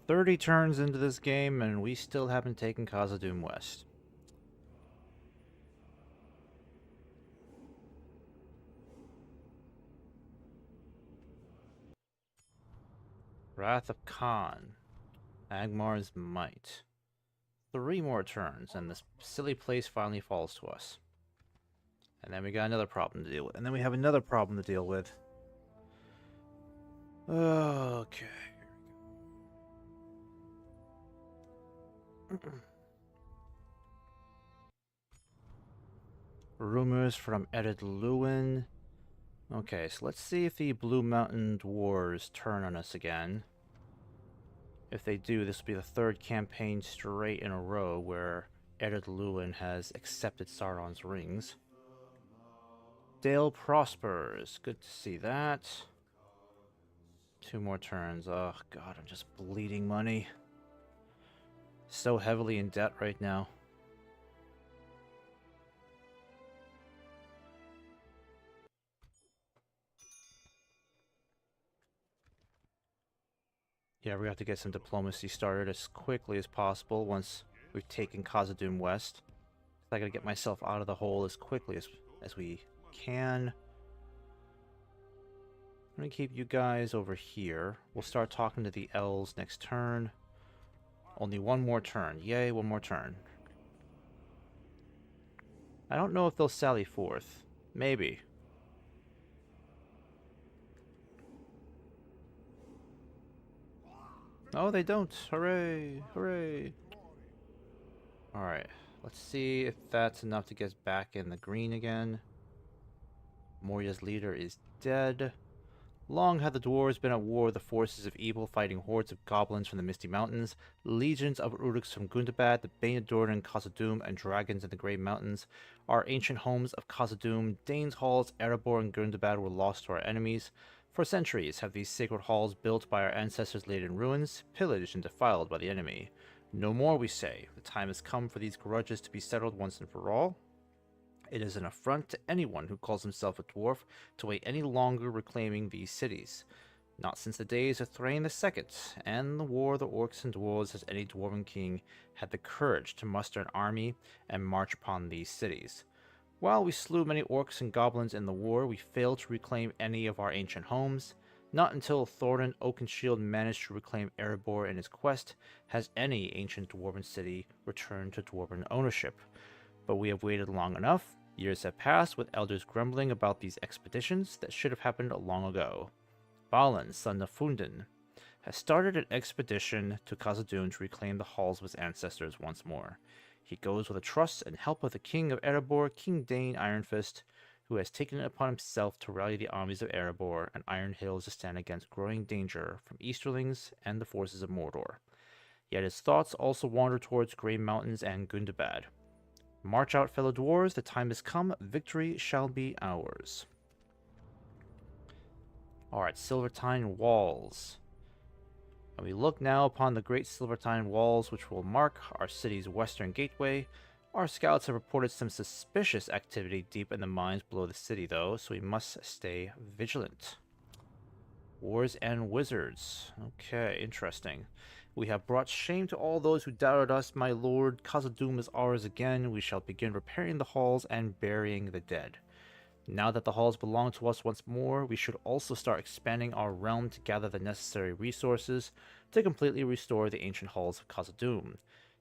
"30 turns into this game, and we still haven't taken Khazad-dûm West. Wrath of Khan. Agmar's Might. 3 more turns, and this silly place finally falls to us. And then we got another problem to deal with. And then we have another problem to deal with. Okay. Rumors from Edith Lewin. Okay, so let's see if the Blue Mountain Dwarves turn on us again. If they do, this will be the 3rd campaign straight in a row where Edith Lewin has accepted Sauron's rings. Dale prospers. Good to see that. 2 more turns. Oh god, I'm just bleeding money. So heavily in debt right now. Yeah, we have to get some diplomacy started as quickly as possible once we've taken Khazad-dûm West. I gotta get myself out of the hole as quickly as we can. I'm gonna keep you guys over here. We'll start talking to the elves next turn. Only 1 more turn. Yay, 1 more turn. I don't know if they'll sally forth. Maybe. Oh, they don't. Hooray! Hooray! Alright. Let's see if that's enough to get us back in the green again. Moria's leader is dead. Long had the dwarves been at war with the forces of evil, fighting hordes of goblins from the Misty Mountains, legions of Uruks from Gundabad, the Bane of Durin and Khazad-dûm, and dragons in the Grey Mountains. Our ancient homes of Khazad-dûm, Dane's Halls, Erebor, and Gundabad were lost to our enemies. For centuries have these sacred halls built by our ancestors laid in ruins, pillaged and defiled by the enemy. No more, we say. The time has come for these grudges to be settled once and for all. It is an affront to anyone who calls himself a dwarf to wait any longer reclaiming these cities. Not since the days of Thrain II and the war of the orcs and dwarves has any dwarven king had the courage to muster an army and march upon these cities. While we slew many orcs and goblins in the war, we failed to reclaim any of our ancient homes. Not until Thorin Oakenshield managed to reclaim Erebor in his quest has any ancient dwarven city returned to dwarven ownership. But we have waited long enough. Years have passed with elders grumbling about these expeditions that should have happened long ago. Balin, son of Fundin, has started an expedition to Khazad-dûm to reclaim the halls of his ancestors once more. He goes with the trust and help of the king of Erebor, King Dane Ironfist, who has taken it upon himself to rally the armies of Erebor and Iron Hills to stand against growing danger from Easterlings and the forces of Mordor. Yet his thoughts also wander towards Grey Mountains and Gundabad. March out, fellow dwarves, the time has come, victory shall be ours. Alright, Silvertine Walls. And we look now upon the great Silvertine Walls, which will mark our city's western gateway. Our scouts have reported some suspicious activity deep in the mines below the city, though, so we must stay vigilant. Wars and Wizards. Okay, interesting. We have brought shame to all those who doubted us, my lord. Khazad-dûm is ours again. We shall begin repairing the halls and burying the dead. Now that the halls belong to us once more, we should also start expanding our realm to gather the necessary resources to completely restore the ancient halls of Khazad-dûm.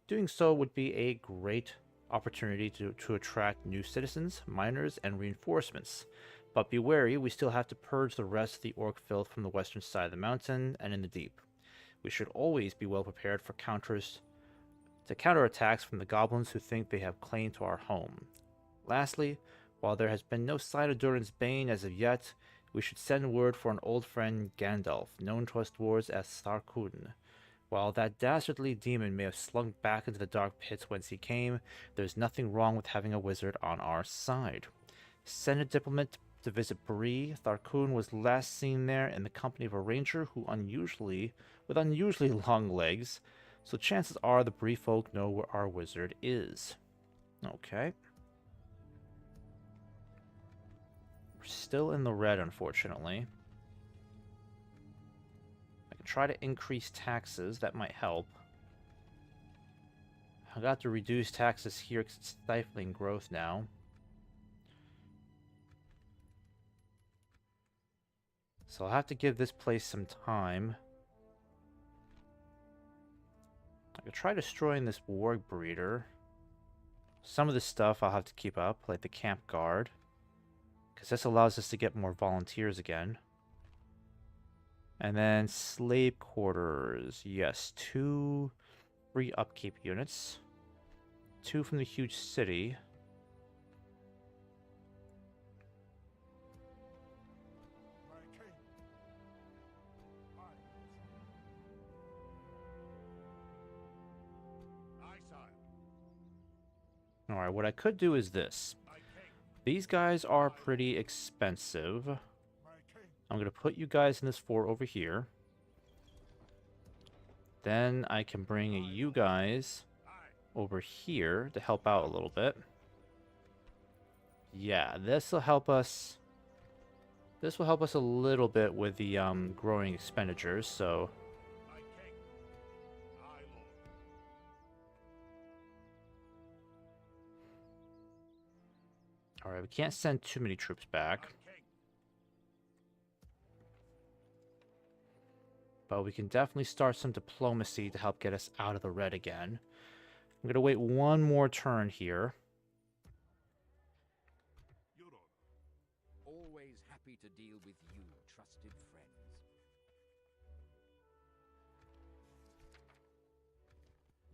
Doing so would be a great opportunity to attract new citizens, miners, and reinforcements. But be wary, we still have to purge the rest of the orc filth from the western side of the mountain and in the deep. We should always be well prepared for counterattacks from the goblins who think they have claim to our home. Lastly, While there has been no sign of Durin's Bane as of yet, we should send word for an old friend Gandalf, known to us dwarves as Sarkun. While that dastardly demon may have slunk back into the dark pits whence he came, there's nothing wrong with having a wizard on our side. Send a diplomat to visit Bree. Tharkun was last seen there in the company of a ranger with unusually long legs, so chances are the Bree folk know where our wizard is. Okay. We're still in the red, unfortunately. I can try to increase taxes. That might help. I got to reduce taxes here because it's stifling growth now. So I'll have to give this place some time. I could try destroying this warg breeder. Some of this stuff I'll have to keep up, like the camp guard, because this allows us to get more volunteers again. And then slave quarters. Yes, 2 free upkeep units. 2 from the huge city. Alright, what I could do is this. These guys are pretty expensive. I'm going to put you guys in this fort over here. Then I can bring you guys over here to help out a little bit. Yeah, this will help us. This will help us a little bit with the growing expenditures, so... Alright, we can't send too many troops back. But we can definitely start some diplomacy to help get us out of the red again. I'm going to wait one more turn here. Always happy to deal with you, trusted friends.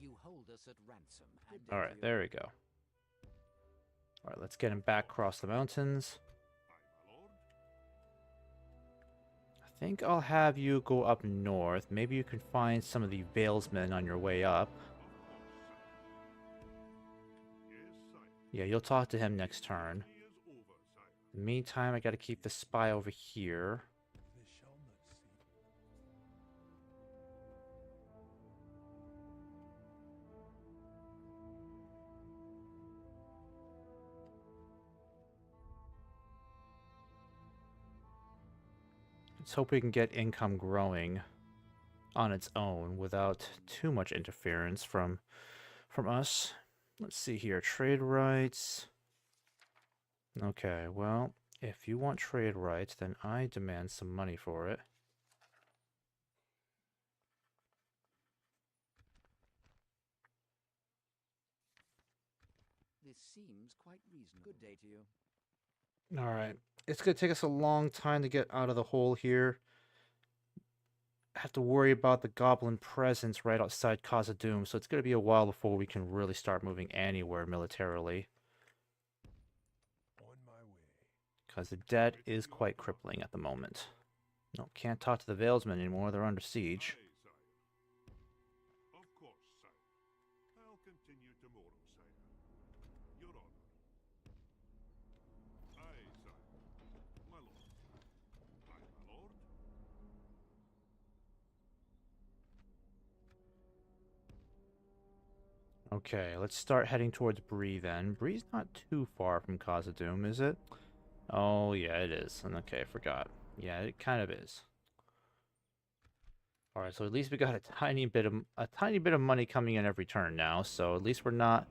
You hold us at ransom. Alright, there we go. Alright, let's get him back across the mountains. I think I'll have you go up north. Maybe you can find some of the Valesmen on your way up. Yeah, you'll talk to him next turn. In the meantime, I gotta keep the spy over here. Let's hope we can get income growing on its own without too much interference from us. Let's see here. Trade rights. Okay, well, if you want trade rights, then I demand some money for it. This seems quite reasonable. Good day to you. Alright. It's going to take us a long time to get out of the hole here. I have to worry about the goblin presence right outside Khazâd, so it's going to be a while before we can really start moving anywhere militarily. On my way. Because the debt is quite crippling at the moment. No, can't talk to the Valesmen anymore, they're under siege. Of course, sire. I'll continue tomorrow, sire. Your honor. Aye, sire. My lord. Aye, my lord. Okay, let's start heading towards Bree then. Bree's not too far from Khazâd, is it? Oh, yeah, it is. Okay, I forgot. Yeah, it kind of is. Alright, so at least we got a tiny bit of money coming in every turn now, so at least we're not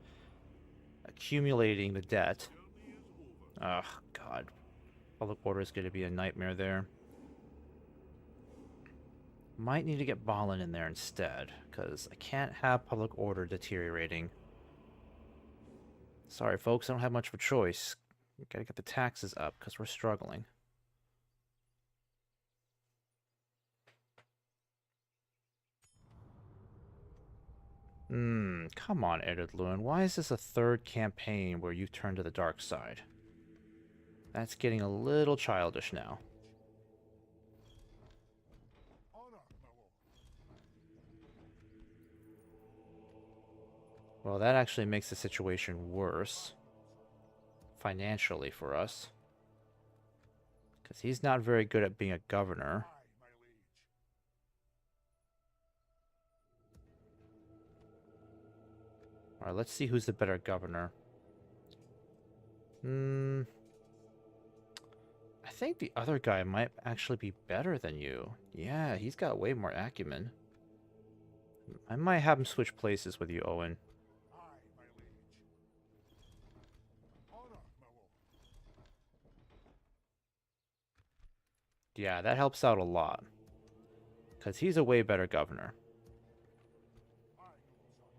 accumulating the debt. Ugh, God. Public order is going to be a nightmare there. Might need to get Balin in there instead, because I can't have public order deteriorating. Sorry, folks, I don't have much of a choice. Gotta get the taxes up, because we're struggling. Come on, Edward Lewin. Why is this a third campaign where you turn to the dark side? That's getting a little childish now. Honor, my lord. Well, that actually makes the situation worse financially for us. Because he's not very good at being a governor. Aye, my liege. Alright, let's see who's the better governor. I think the other guy might actually be better than you. Yeah, he's got way more acumen. I might have him switch places with you, Owen. Aye, my liege. Honor, my lord. Yeah, that helps out a lot. Because he's a way better governor. Aye, noble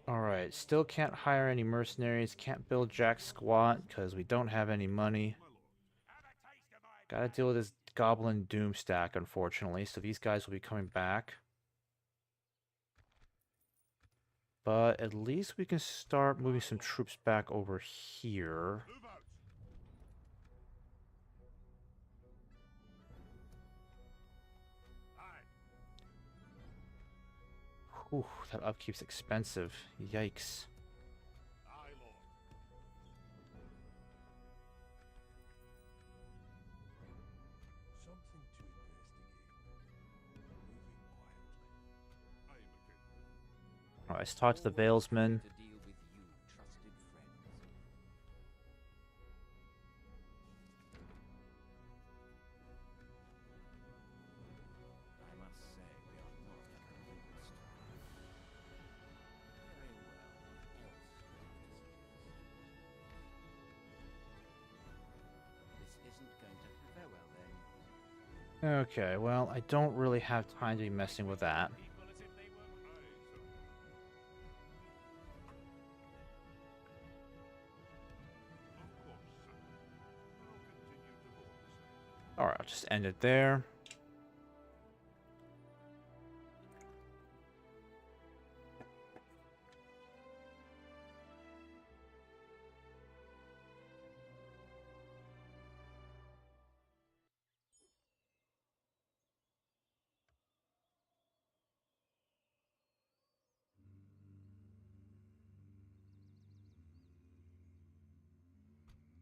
son. Alright, still can't hire any mercenaries, can't build jack squat because we don't have any money. Gotta deal with this goblin doom stack, unfortunately, so these guys will be coming back. But at least we can start moving some troops back over here. Move out. Aye. Whew, that upkeep's expensive. Yikes. Aye, lord. Something to investigate. Moving quietly. Aye, my king. Alright, let's talk to the Valesmen. To deal with you, trusted friends. I must say, we are not convinced. Very well. This isn't going to... Very well, then. Okay, well, I don't really have time to be messing with that. Alright, I'll just end it there.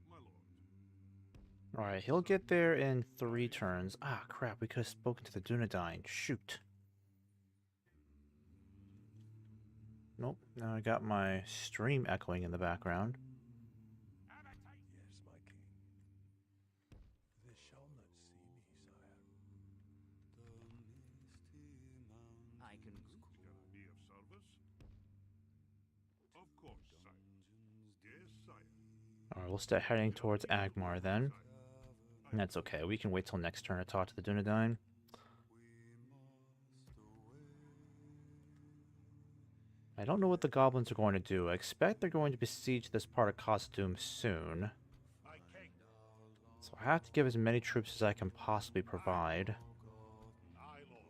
My lord. Alright, he'll get there in 3 turns. Ah, crap, we could have spoken to the Dunedain. Shoot. Nope, now I got my stream echoing in the background. Yes, my king. They shall not see me, sire. I can... Be of service? Of course, sire. Yes, sire. Alright, we'll start heading towards Agmar then. And that's okay, we can wait till next turn to talk to the Dunedain. I don't know what the goblins are going to do. I expect they're going to besiege this part of Khazad soon. My king. So I have to give as many troops as I can possibly provide. Aye, lord.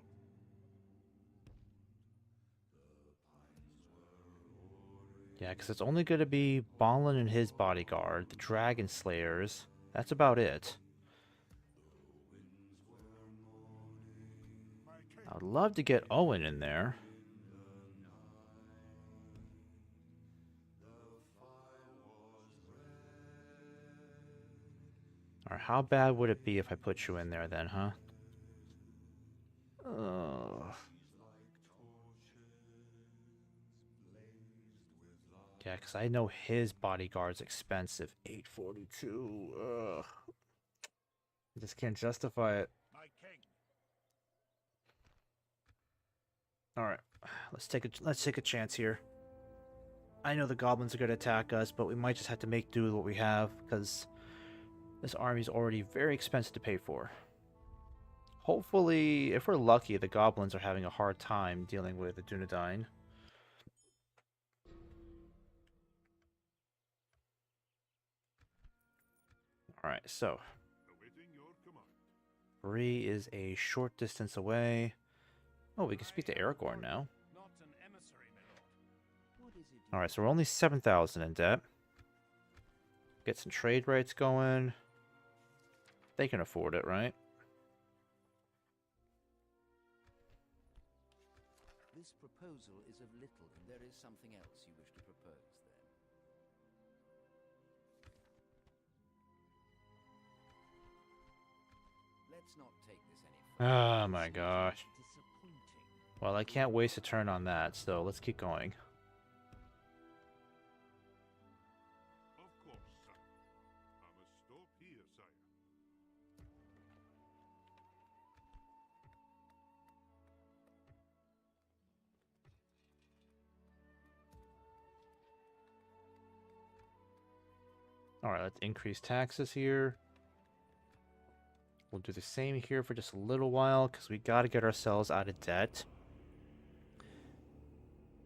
Yeah, because it's only going to be Balin and his bodyguard, the Dragon Slayers. That's about it. My king. I would love to get Owen in there. Or how bad would it be if I put you in there then, huh? Yeah, because I know his bodyguard's expensive. 842. Ugh. I just can't justify it. My king. Alright, let's take a chance here. I know the goblins are going to attack us, but we might just have to make do with what we have, because this army's already very expensive to pay for. Hopefully, if we're lucky, the goblins are having a hard time dealing with the Dunedain. Alright, so Awaiting your command. Bree is a short distance away. Oh, we can speak to Aragorn now. Not an emissary, my lord. What is it? Alright, so we're only 7,000 in debt. Get some trade rates going. They can afford it, right? This proposal is of little. There is something else you wish to propose, then? Let's not take this any further. Oh my gosh. Disappointing. Well, I can't waste a turn on that, so let's keep going. Of course, sire. I must stop here, sire. Alright, let's increase taxes here. We'll do the same here for just a little while, because we gotta get ourselves out of debt.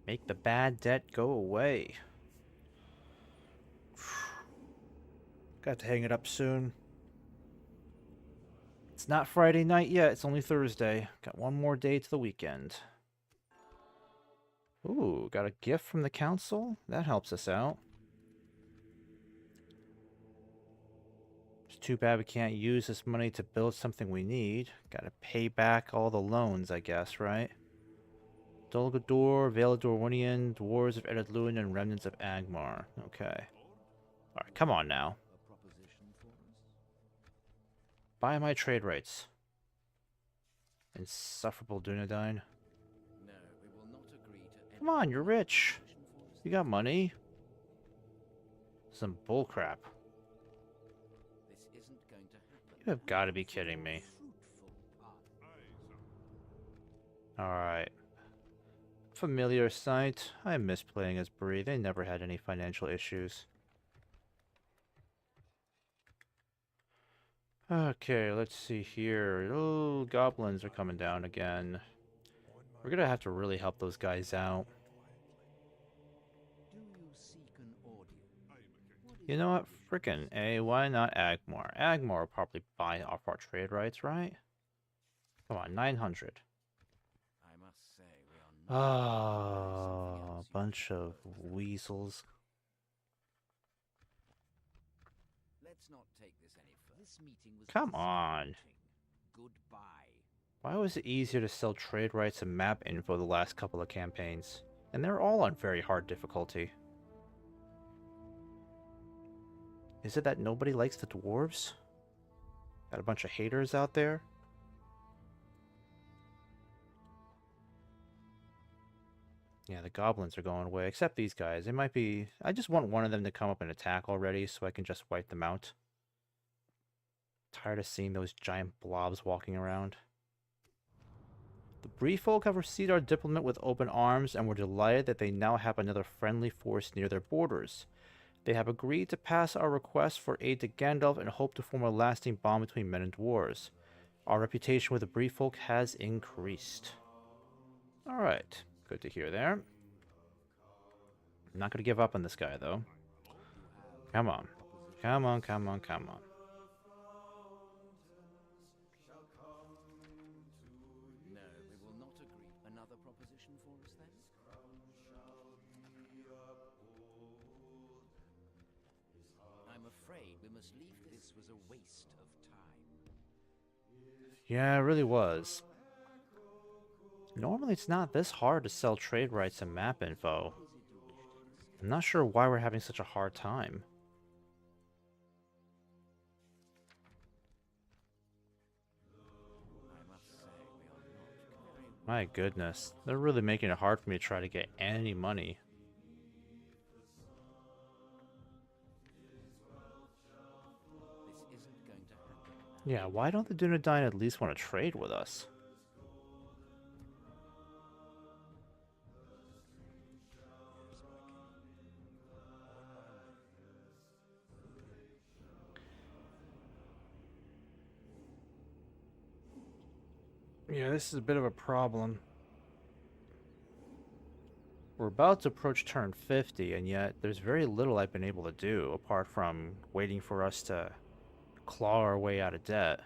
Make the bad debt go away. Got to hang it up soon. It's not Friday night yet, it's only Thursday. Got one more day to the weekend. Ooh, got a gift from the council? That helps us out. It's too bad we can't use this money to build something we need. Gotta pay back all the loans, I guess, right? Dolgador, Valedorwinian, Dwarves of Edadluin, and Remnants of Angmar. Okay. Alright, come on now. A proposition for us? Buy my trade rights. Insufferable Dunedain. No, we will not agree to any Come on, you're rich. proposition for us. You got money. Some bullcrap. This isn't going to happen. You have got to be kidding me. Fruitful path. Aye, sir. Alright. Familiar sight. I miss playing as Bree. They never had any financial issues. Okay, let's see here. Oh, goblins are coming down again. We're gonna have to really help those guys out. Do you seek an audience? Aye, my king. You know what? Frickin' A, why not Agmar? Agmar will probably buy off our trade rights, right? Come on, 900. I must say we are not. Oh, a bunch of weasels. Let's not take this any further. This meeting was Come on. disappointing. Goodbye. Why was it easier to sell trade rights and map info the last couple of campaigns? And they're all on very hard difficulty. Is it that nobody likes the dwarves? Got a bunch of haters out there? Yeah, the goblins are going away, except these guys. They might be... I just want one of them to come up and attack already so I can just wipe them out. Tired of seeing those giant blobs walking around. The Bree folk have received our diplomat with open arms, and we're delighted that they now have another friendly force near their borders. They have agreed to pass our request for aid to Gandalf and hope to form a lasting bond between men and dwarves. Our reputation with the Bree folk has increased. Alright, good to hear there. I'm not going to give up on this guy, though. Come on. Come on, come on, come on. No, we will not agree. Another proposition for us then? I'm afraid we must leave. This was a waste of time. Yeah, it really was. Normally it's not this hard to sell trade rights and map info. I'm not sure why we're having such a hard time. I must say we are not very My goodness, they're really making it hard for me to try to get any money. This isn't going to happen. Yeah, why don't the Dunedain at least want to trade with us? Yeah, this is a bit of a problem. We're about to approach turn 50, and yet there's very little I've been able to do, apart from waiting for us to claw our way out of debt.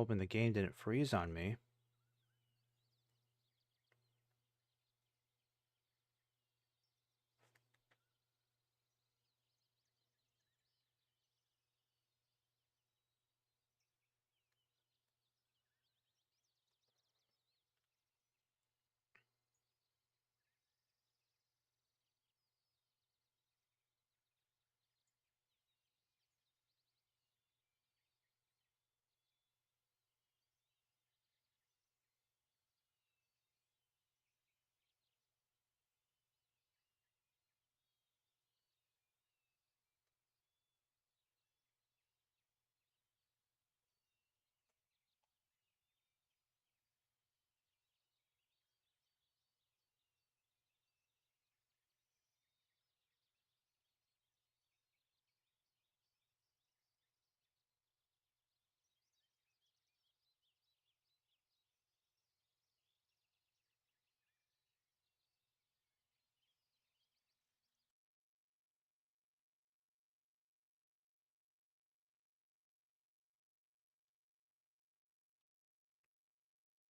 Hoping the game didn't freeze on me.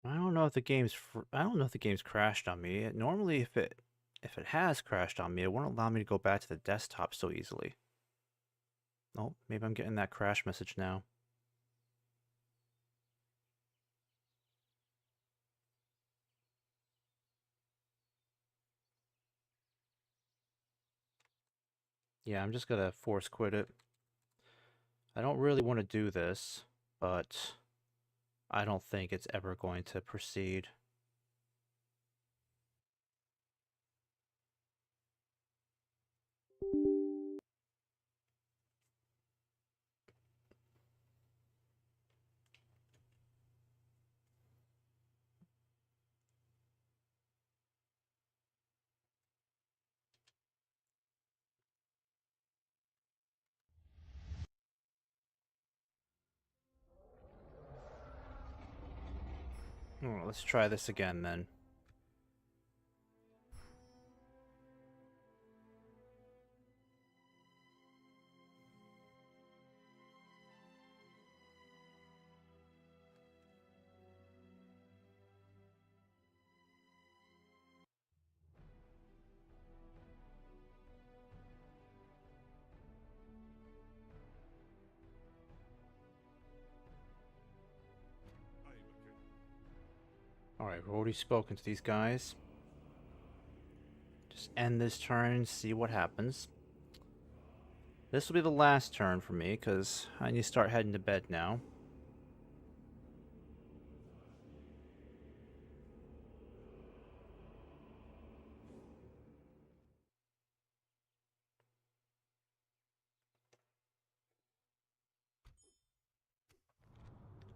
I don't know if the game's crashed on me. Normally, if it has crashed on me, it won't allow me to go back to the desktop so easily. Oh, maybe I'm getting that crash message now. Yeah, I'm just gonna force quit it. I don't really want to do this, but I don't think it's ever going to proceed. Oh, let's try this again then. Alright, we've already spoken to these guys. Just end this turn and see what happens. This will be the last turn for me, because I need to start heading to bed now.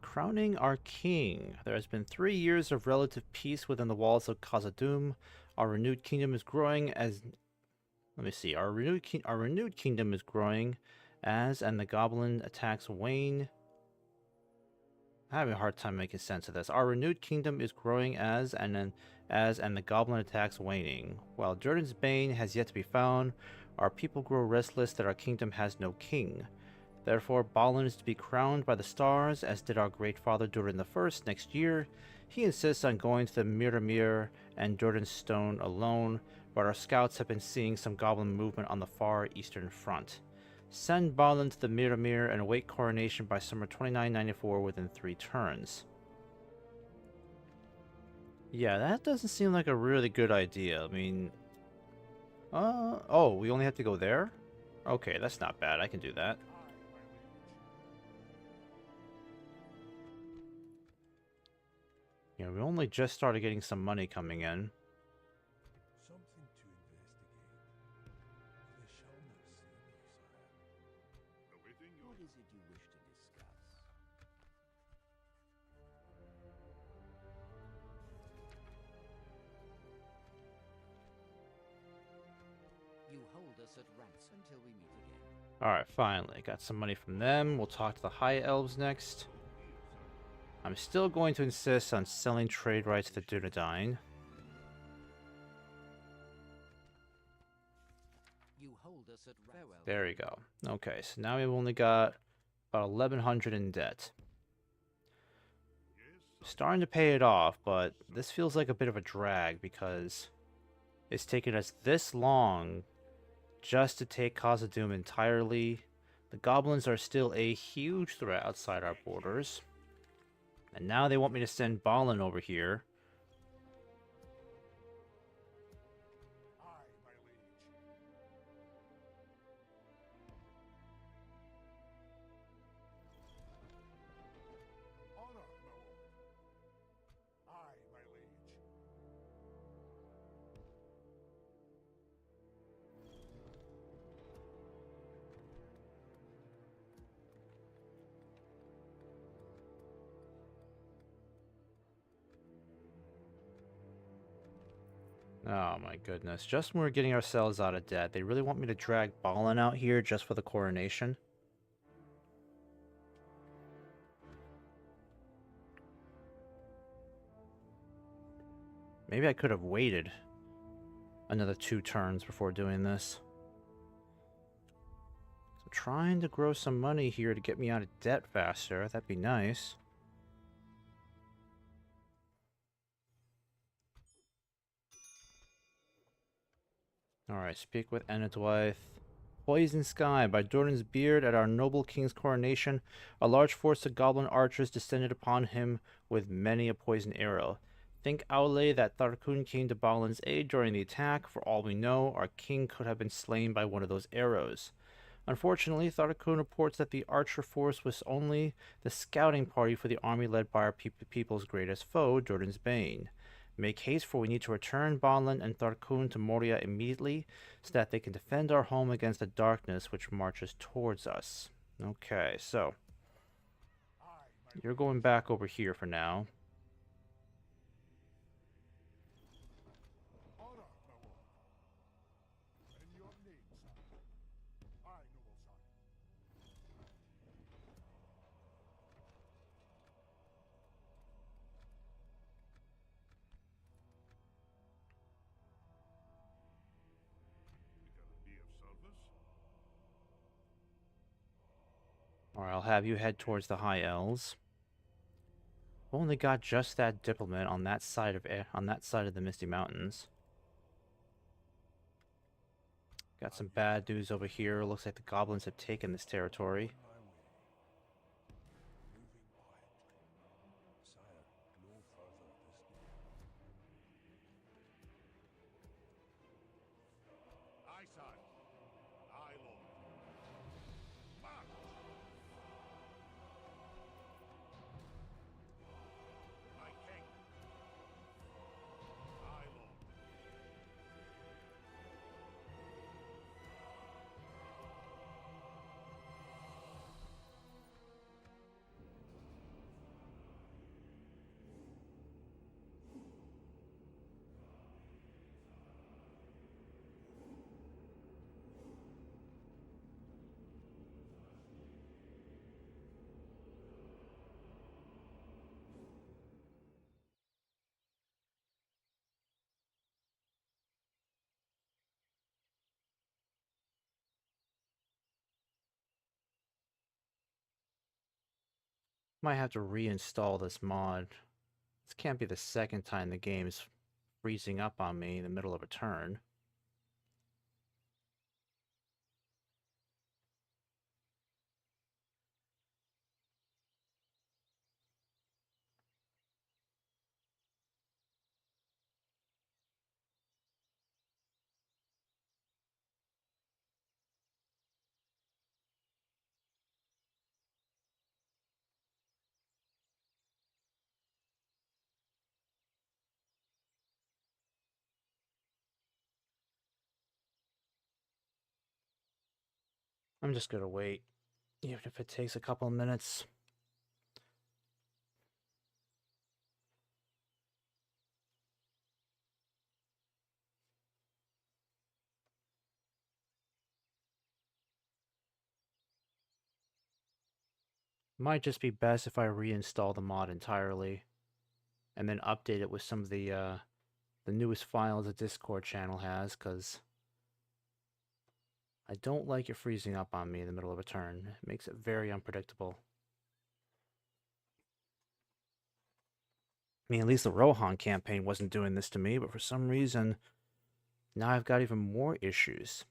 Crowning our king. There has been 3 years of relative peace within the walls of Khazad. Our renewed kingdom is growing as... Let me see. Our renewed kingdom is growing as, and the goblin attacks wane. I'm having a hard time making sense of this. Our renewed kingdom is growing as, and the goblin attacks waning. While Durden's bane has yet to be found, our people grow restless that our kingdom has no king. Therefore, Balin is to be crowned by the stars, as did our great father Durden the First next year. He insists on going to the Miramir and Durden's Stone alone, but our scouts have been seeing some goblin movement on the far eastern front. Send Balin to the Miramir and await coronation by summer 2994 within 3 turns. Yeah, that doesn't seem like a really good idea. I mean... oh, we only have to go there? Okay, that's not bad. I can do that. Yeah, we only just started getting some money coming in. Something to investigate. They shall not see me, sire. Awaiting your... What is it you wish to discuss? You hold us at ransom until we meet again. Alright, finally. Got some money from them. We'll talk to the High Elves next. I'm still going to insist on selling trade rights to Dunedain. You hold us at farewell. There we go. Okay, so now we've only got about 1,100 in debt. Starting to pay it off, but this feels like a bit of a drag because it's taken us this long just to take Khazad entirely. The goblins are still a huge threat outside our borders. And now they want me to send Balin over here. Aye, my liege. Honor, my lord. Aye, my liege. Oh my goodness. Just when we're getting ourselves out of debt, they really want me to drag Balin out here just for the coronation? Maybe I could have waited another 2 turns before doing this. I'm trying to grow some money here to get me out of debt faster. That'd be nice. Alright, speak with Enidwaith. Poison Sky. By Doran's beard, at our noble king's coronation, a large force of goblin archers descended upon him with many a poisoned arrow. Think, Aule, that Tharkun came to Balin's aid during the attack. For all we know, our king could have been slain by one of those arrows. Unfortunately, Tharkun reports that the archer force was only the scouting party for the army led by our people's greatest foe, Doran's Bane. Make haste, for we need to return Balin and Tharkun to Moria immediately, so that they can defend our home against the darkness which marches towards us. Okay, so you're going back over here for now. Honor, my lord. In your name, sir. Aye, noble sir. We can be of service. Or I'll have you head towards the High Elves. I've only got just that diplomat on that side of the Misty Mountains. Got some bad news over here. Looks like the goblins have taken this territory. My way. Moving quietly. Sire, no further this day. Aye, sire. Aye, lord. March! My king. Aye, lord. Might have to reinstall this mod. This can't be the second time the game's freezing up on me in the middle of a turn. I'm just gonna wait, even if it takes a couple of minutes. Might just be best if I reinstall the mod entirely, and then update it with some of the newest files the Discord channel has, because I don't like it freezing up on me in the middle of a turn. It makes it very unpredictable. I mean, at least the Rohan campaign wasn't doing this to me, but for some reason, now I've got even more issues.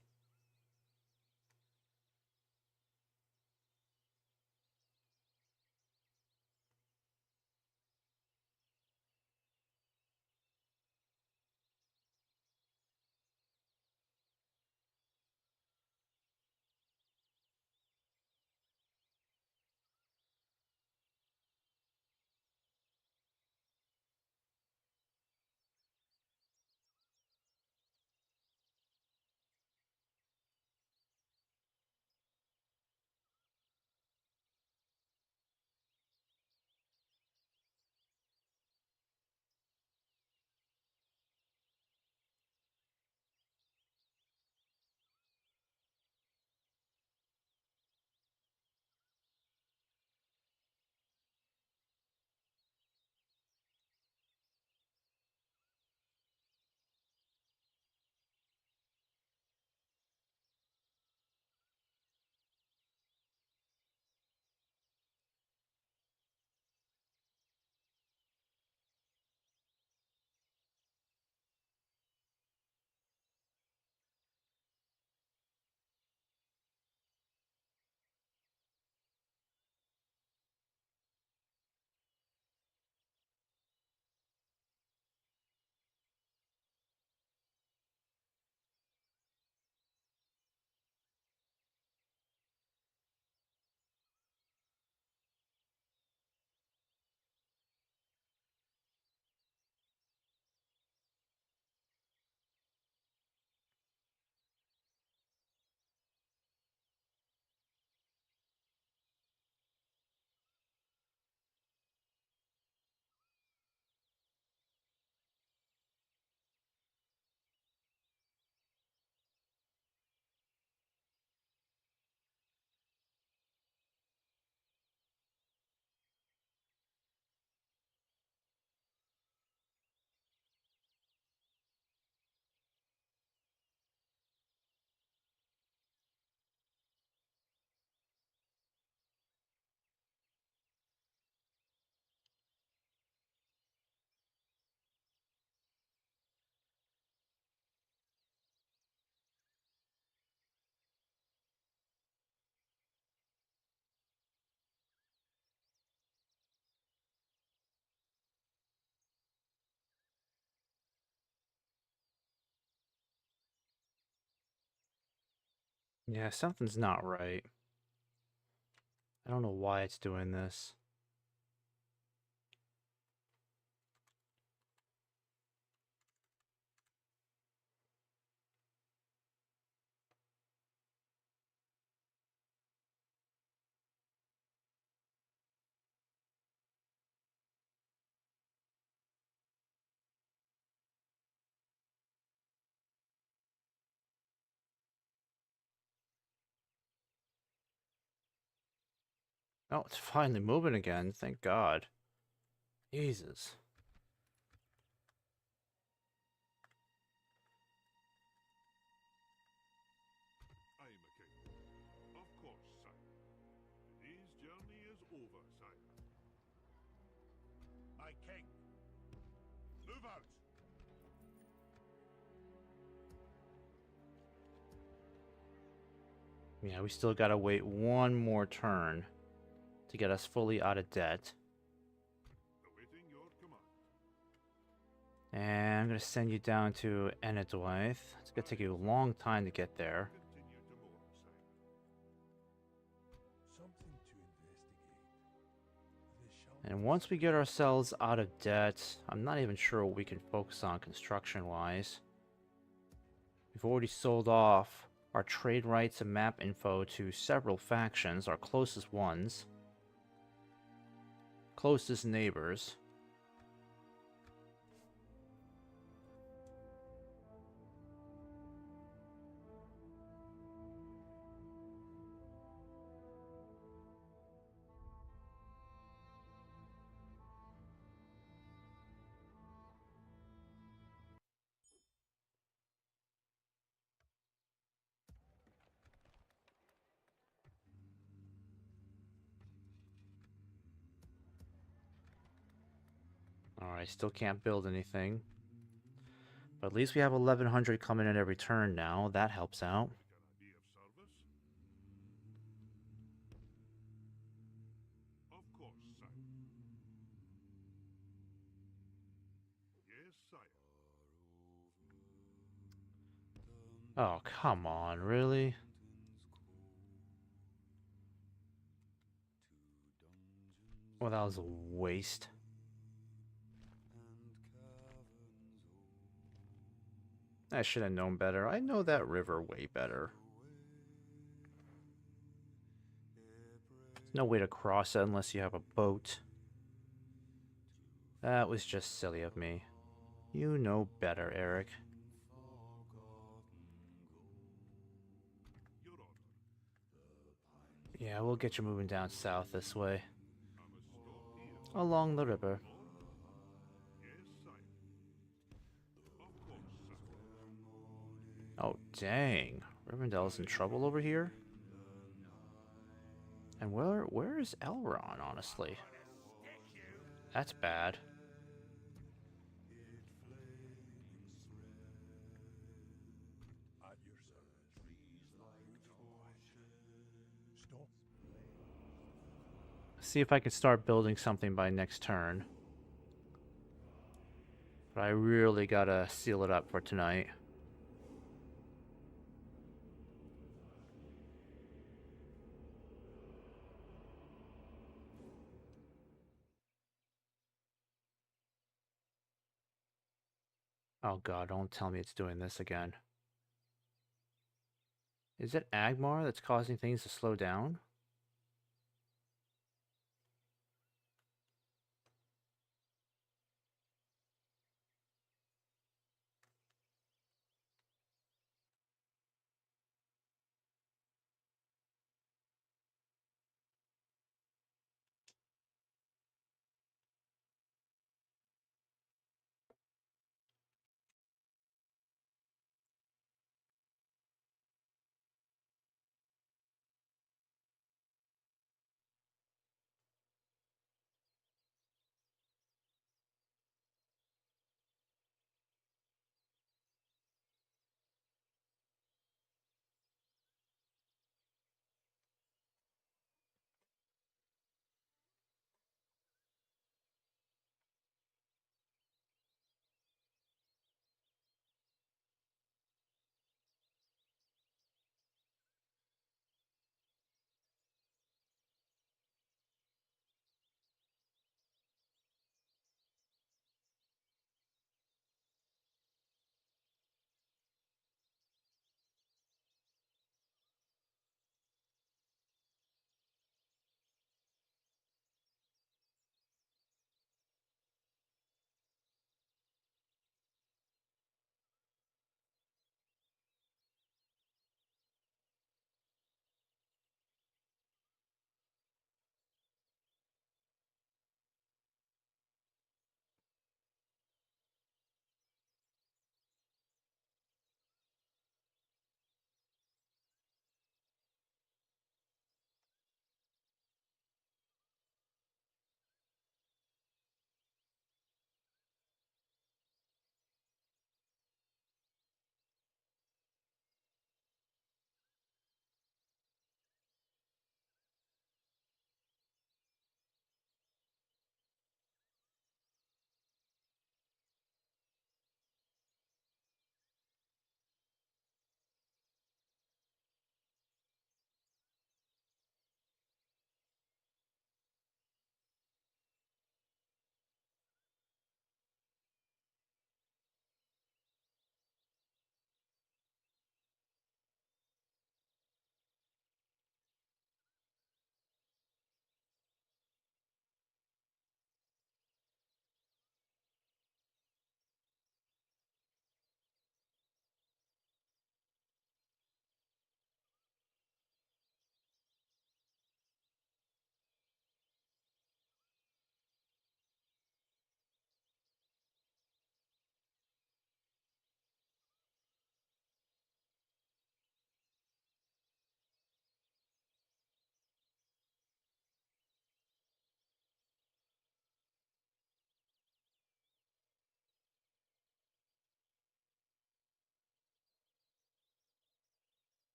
Yeah, something's not right. I don't know why it's doing this. Oh, it's finally moving again. Thank God. Jesus. Aye, my king. Of course, sire. Today's journey is over, sire. Aye, king. Move out! Yeah, we still gotta wait one more turn to get us fully out of debt. Awaiting your command. And I'm gonna send you down to Enedwaith. It's gonna take you a long time to get there. Continue to mourn, sire. Something to investigate. This shall And once we get ourselves out of debt, I'm not even sure what we can focus on construction-wise. We've already sold off our trade rights and map info to several factions, our closest ones. Closest neighbors. I still can't build anything. But at least we have 1100 coming in every turn now. That helps out. Get an idea of service? Of course, sire. Yes, sire. Oh, come on, really? Well, that was a waste. I should have known better. I know that river way better. There's no way to cross it unless you have a boat. That was just silly of me. You know better, Eric. Your order. Yeah, we'll get you moving down south this way. I must stop here. Along the river. Yes, sire. Of course, sire. Oh, dang. Rivendell's in trouble over here? And where is Elrond, honestly? That's bad. At your service. Stop. See if I can start building something by next turn. But I really gotta seal it up for tonight. Oh god, don't tell me it's doing this again. Is it Agmar that's causing things to slow down?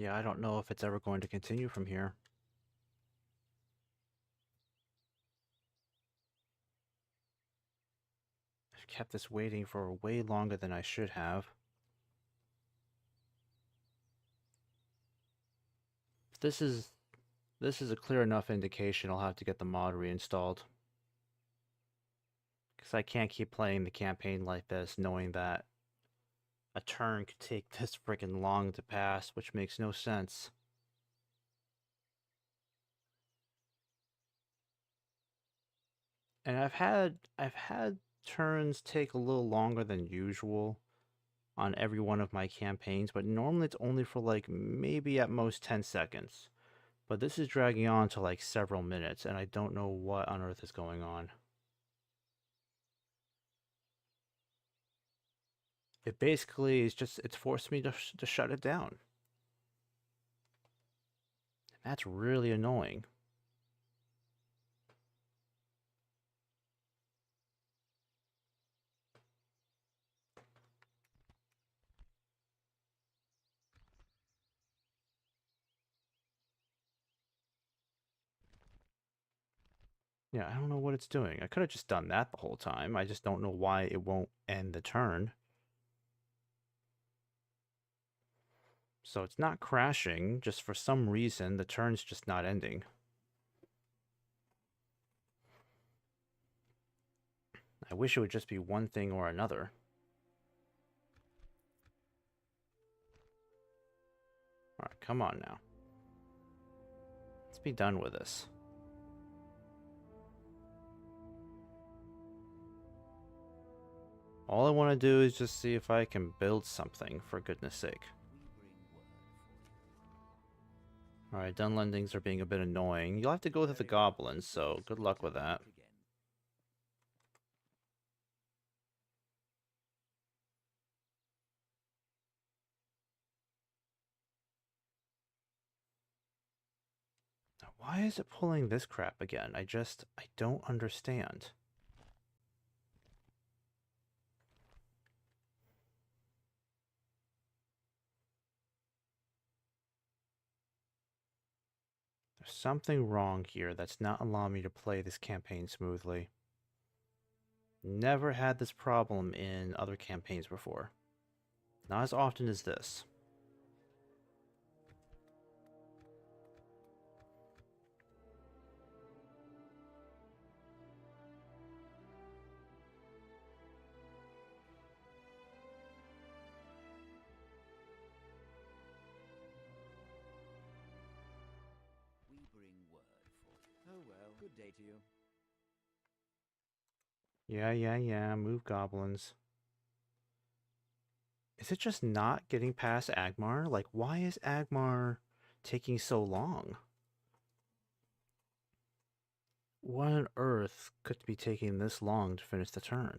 Yeah, I don't know if it's ever going to continue from here. I've kept this waiting for way longer than I should have. This is a clear enough indication I'll have to get the mod reinstalled. Because I can't keep playing the campaign like this, knowing that a turn could take this freaking long to pass, which makes no sense. And I've had turns take a little longer than usual on every one of my campaigns, but normally it's only for like maybe at most 10 seconds. But this is dragging on to like several minutes, and I don't know what on earth is going on. It basically is just, it's forced me to shut it down. And that's really annoying. Yeah, I don't know what it's doing. I could have just done that the whole time. I just don't know why it won't end the turn. So it's not crashing, just for some reason the turn's just not ending. I wish it would just be one thing or another. Alright, come on now. Let's be done with this. All I want to do is just see if I can build something, for goodness sake. Alright, Dunlendings are being a bit annoying. You'll have to go to the goblins, so good luck with that. Now, why is it pulling this crap again? I don't understand. There's something wrong here that's not allowing me to play this campaign smoothly. Never had this problem in other campaigns before. Not as often as this. We bring word for you. Oh well, good day to you. Yeah, move goblins. Is it just not getting past Agmar? Like, why is Agmar taking so long? What on earth could be taking this long to finish the turn?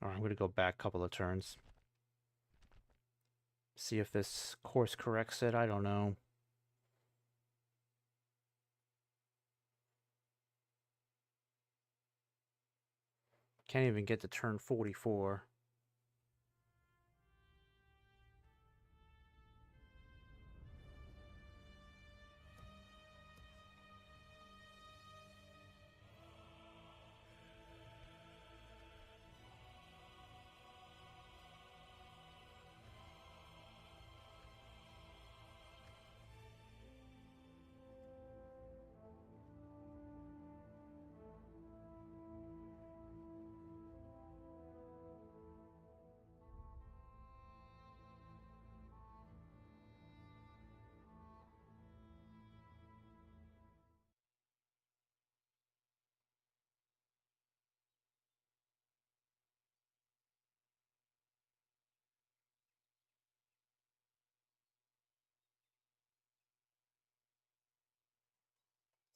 Alright, I'm going to go back a couple of turns. See if this course corrects it. I don't know. Can't even get to turn 44.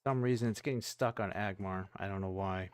some reason it's getting stuck on Agmar. I don't know why.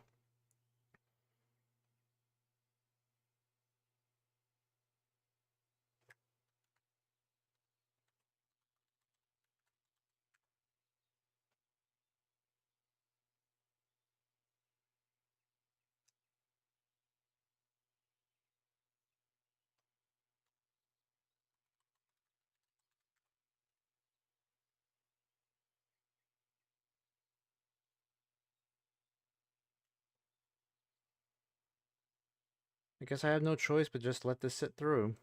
I guess I have no choice but just let this sit through.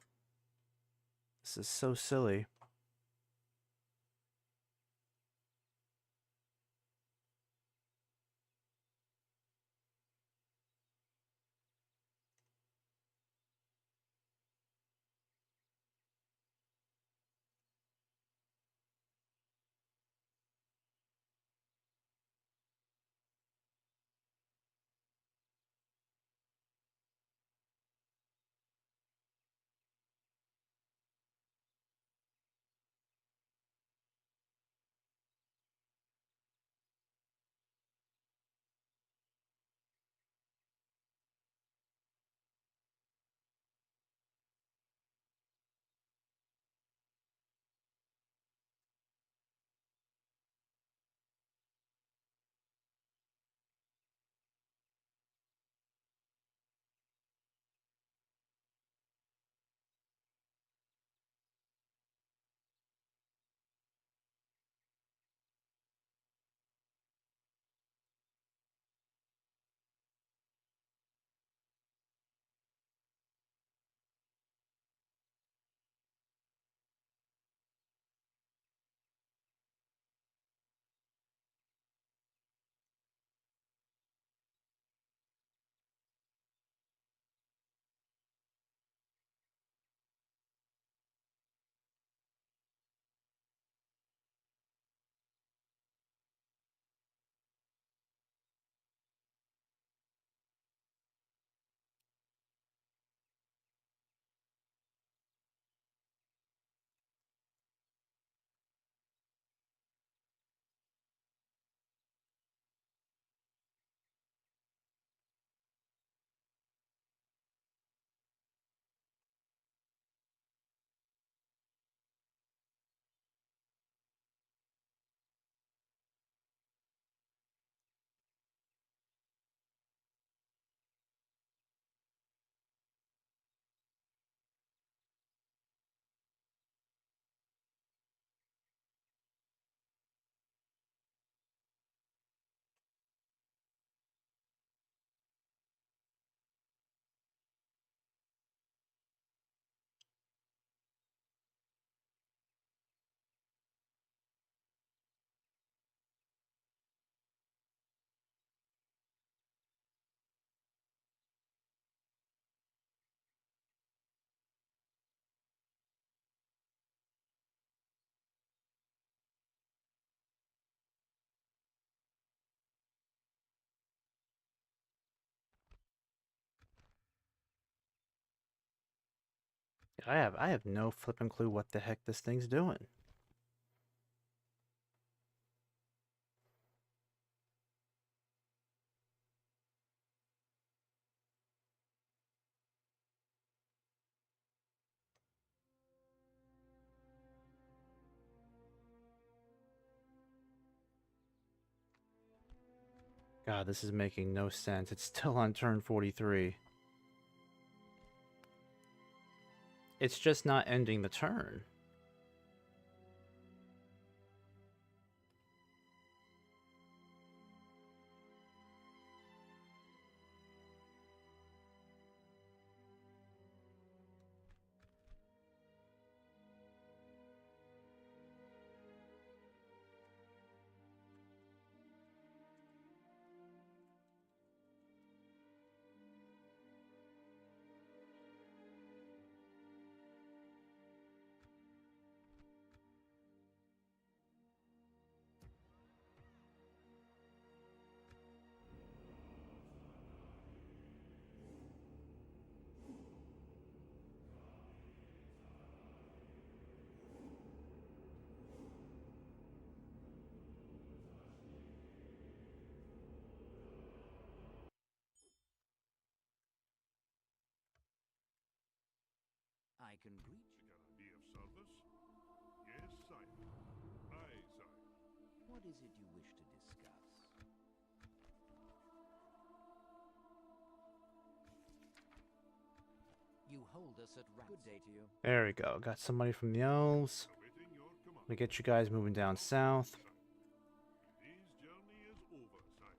This is so silly. I have no flipping clue what the heck this thing's doing. God, this is making no sense. It's still on turn 43. It's just not ending the turn. can greet you. Can I be of service? Yes, sire. Aye, sire. What is it you wish to discuss? You hold us at ransom. Good day to you. There we go. Got some money from the elves. Awaiting your command. We get you guys moving down south. This journey is over, sire.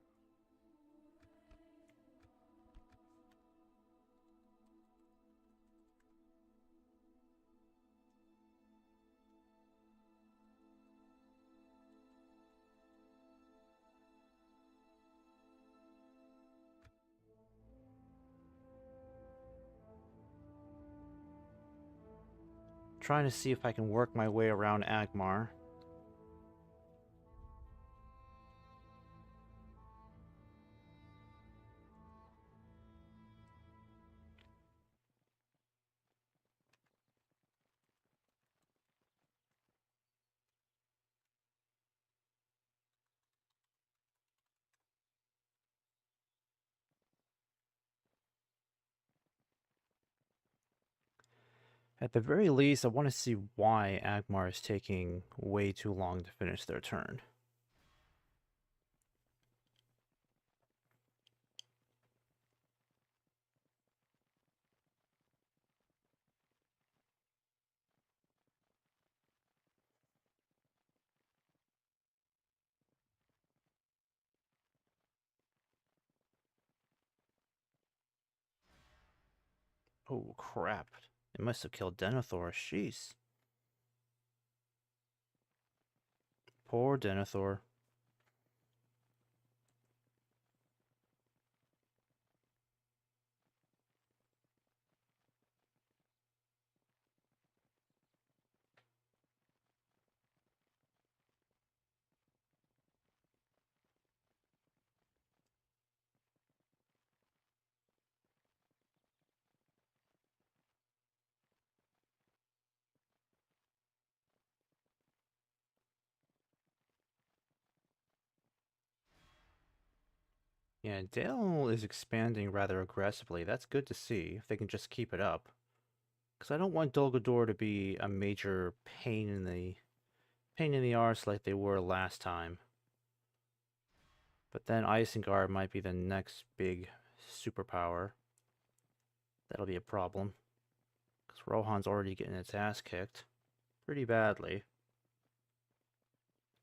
Trying to see if I can work my way around Agmar. At the very least, I want to see why Agmar is taking way too long to finish their turn. Oh, crap. It must have killed Denethor. Jeez. Poor Denethor. Yeah, Dale is expanding rather aggressively. That's good to see, if they can just keep it up. Because I don't want Dol Guldur to be a major pain in the arse like they were last time. But then Isengard might be the next big superpower. That'll be a problem. Because Rohan's already getting its ass kicked. Pretty badly.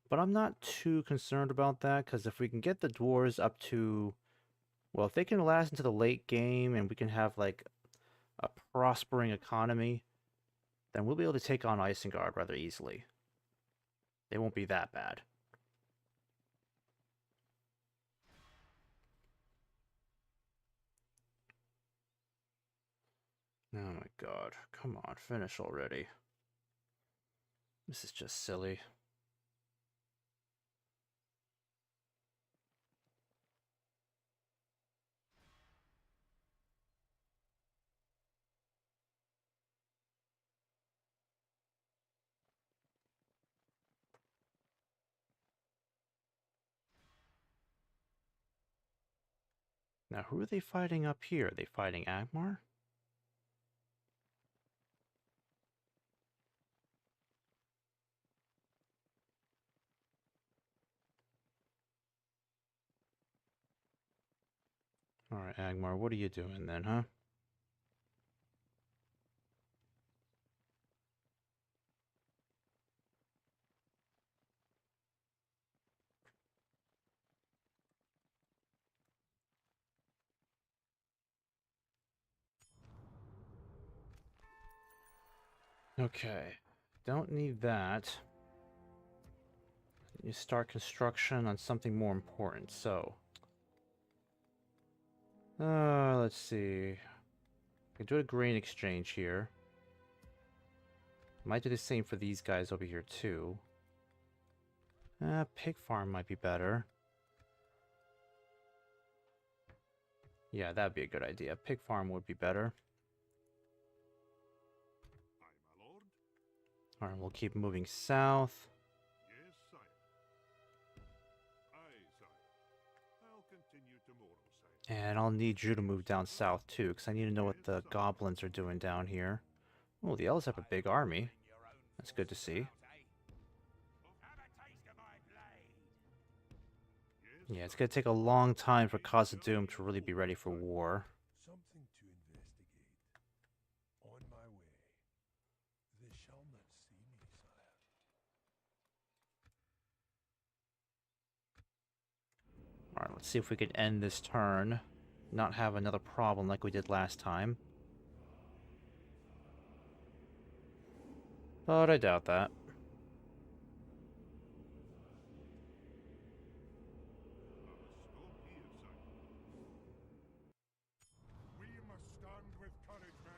But I'm not too concerned about that, because if we can get the dwarves up to... Well, if they can last into the late game, and we can have, like, a prospering economy, then we'll be able to take on Isengard rather easily. They won't be that bad. Oh my god, come on, finish already. This is just silly. Now, who are they fighting up here? Are they fighting Agmar? Alright, Agmar, what are you doing then, huh? Okay, don't need that. You start construction on something more important, so... let's see. I can do a grain exchange here. Might do the same for these guys over here, too. Pig farm might be better. Yeah, that'd be a good idea. Pig farm would be better. Aye, my lord. Alright, we'll keep moving south. Yes, sire. Aye, sire. I'll continue tomorrow, sire. And I'll need you to move down south, too, because I need to know what the goblins are doing down here. Oh, the elves have a big army. That's good to see. Yeah, it's gonna take a long time for Khazad to really be ready for war. Something to investigate. On my way. They shall not see me, sire. Alright, let's see if we can end this turn. Not have another problem like we did last time. But I doubt that. We must stand with courage, men.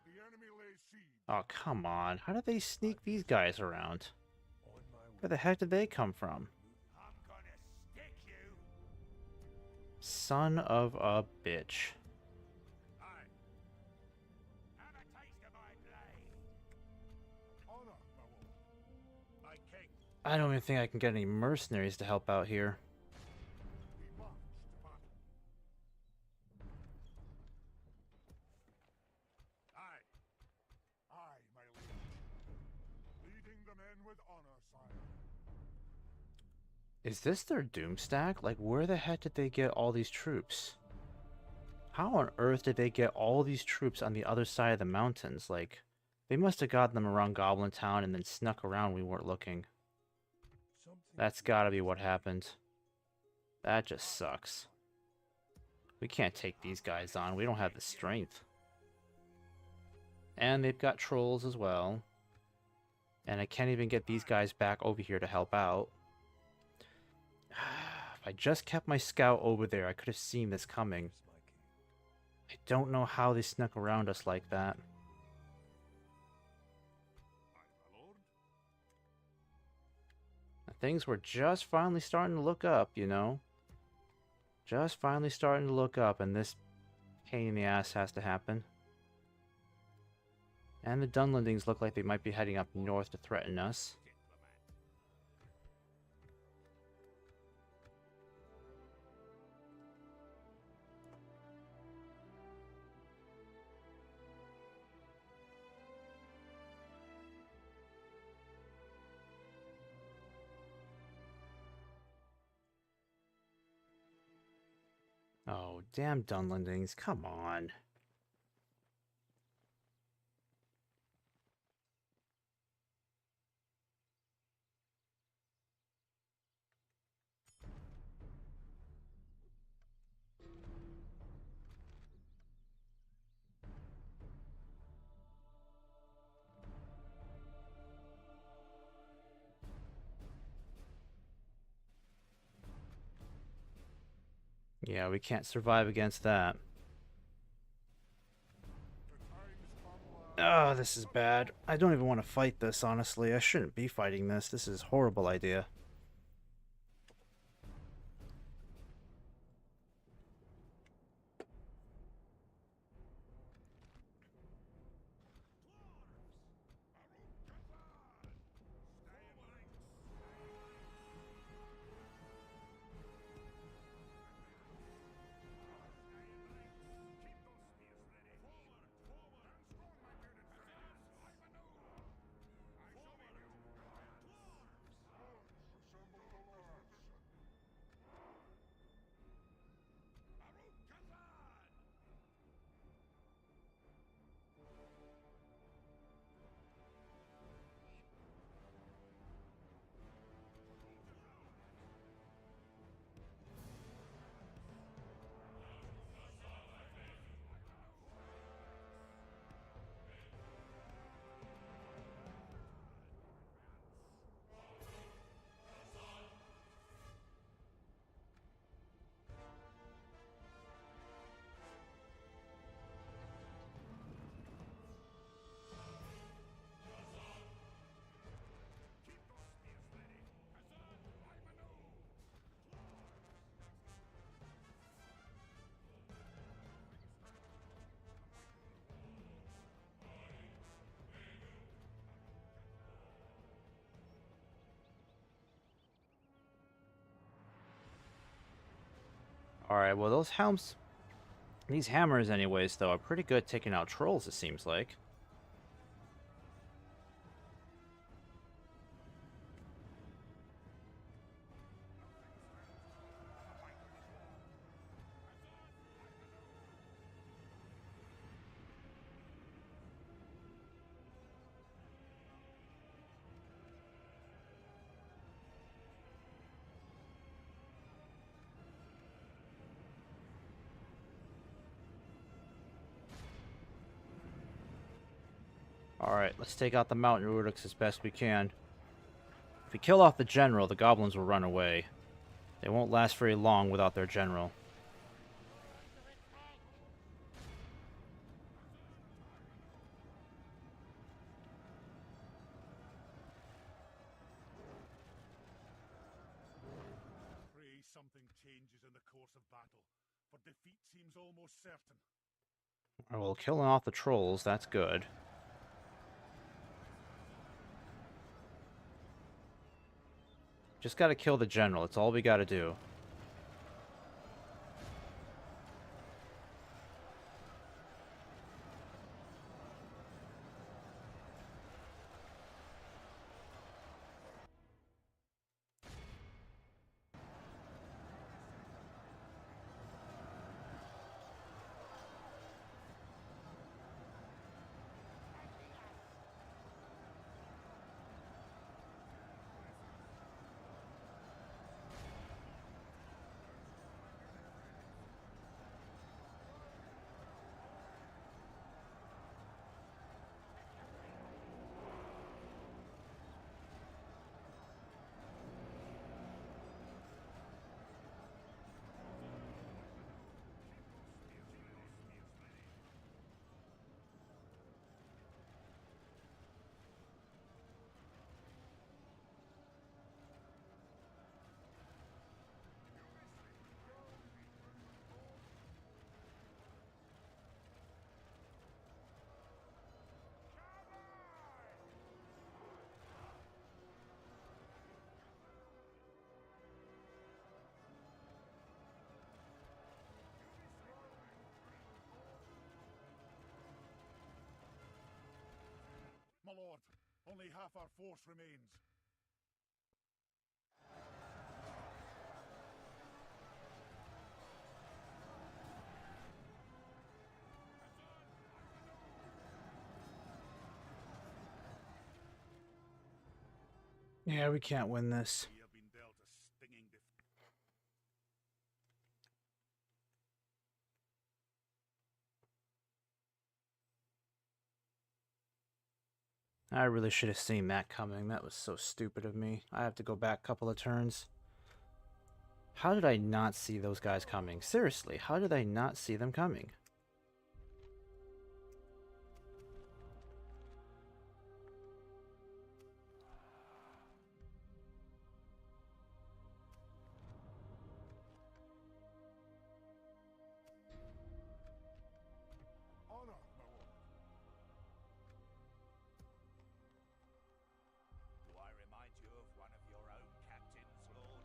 The enemy lays siege. Oh, come on. How did they sneak these guys around? On my way. Where the heck did they come from? I'm gonna stick you. Son of a bitch. Aye. Have a taste of my blade. Honor, my lord. My king. I don't even think I can get any mercenaries to help out here. We march to battle. Aye. Aye, my lord. Leading the men with honor, sire. Is this their doom stack? Like, where the heck did they get all these troops? How on earth did they get all these troops on the other side of the mountains? Like, they must have gotten them around Goblin Town and then snuck around when we weren't looking. That's gotta be what happened. That just sucks. We can't take these guys on. We don't have the strength. And they've got trolls as well. And I can't even get these guys back over here to help out. If I just kept my scout over there, I could have seen this coming. I don't know how they snuck around us like that. Aye, my lord. Things were just finally starting to look up, you know? Just finally starting to look up, and this pain in the ass has to happen. And the Dunlendings look like they might be heading up north to threaten us. Oh, damn Dunlendings, come on. Yeah, we can't survive against that. Oh, this is bad. I don't even want to fight this, honestly. I shouldn't be fighting this. This is a horrible idea. Alright, well these hammers anyways, though, are pretty good taking out trolls, it seems like. Alright, let's take out the mountain Urux as best we can. If we kill off the general, the goblins will run away. They won't last very long without their general. Pray something changes in the course of battle, for defeat seems almost certain. Well, killing off the trolls, that's good. Just gotta kill the general, it's all we gotta do. My lord, only half our force remains. Yeah, we can't win this. We have been dealt a stinging defeat. I really should have seen that coming. That was so stupid of me. I have to go back a couple of turns. How did I not see those guys coming? Seriously, how did I not see them coming? Honor, my lord. Do I remind you of one of your own captains, Lord?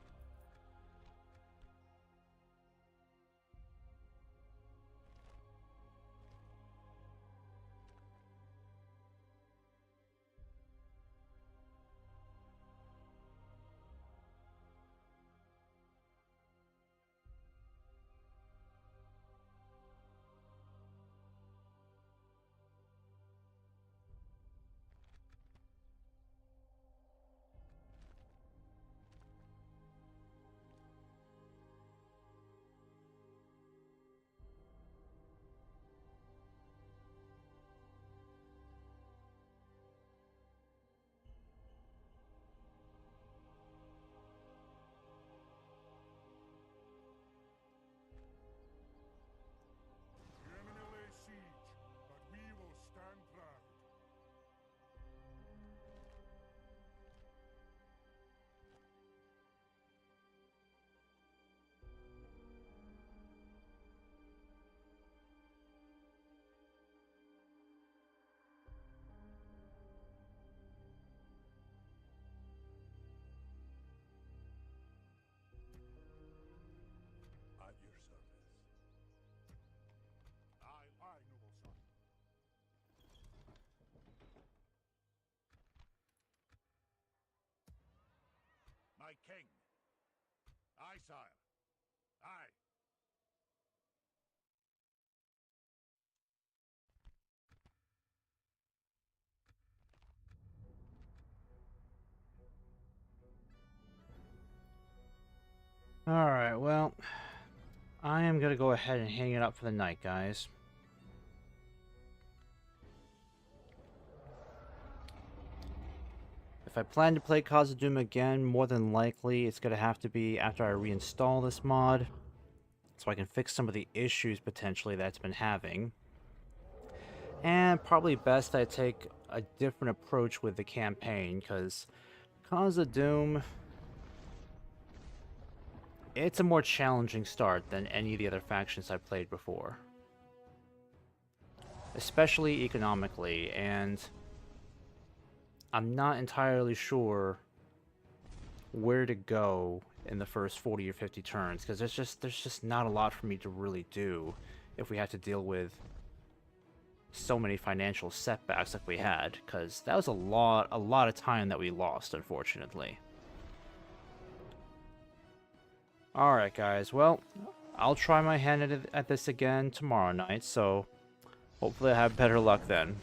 The enemy lays siege, but we will stand proud. At your service. Aye, aye, noble son. My king. Aye, sire. Aye. Alright, well, I am going to go ahead and hang it up for the night, guys. If I plan to play Khazâd again, more than likely it's going to have to be after I reinstall this mod, so I can fix some of the issues potentially that it's been having. And probably best I take a different approach with the campaign, because Khazâd, it's a more challenging start than any of the other factions I've played before. Especially economically, and I'm not entirely sure where to go in the first 40 or 50 turns, because there's just not a lot for me to really do if we have to deal with so many financial setbacks like we had, because that was a lot of time that we lost, unfortunately. Alright guys, well, I'll try my hand at this again tomorrow night, so hopefully I have better luck then.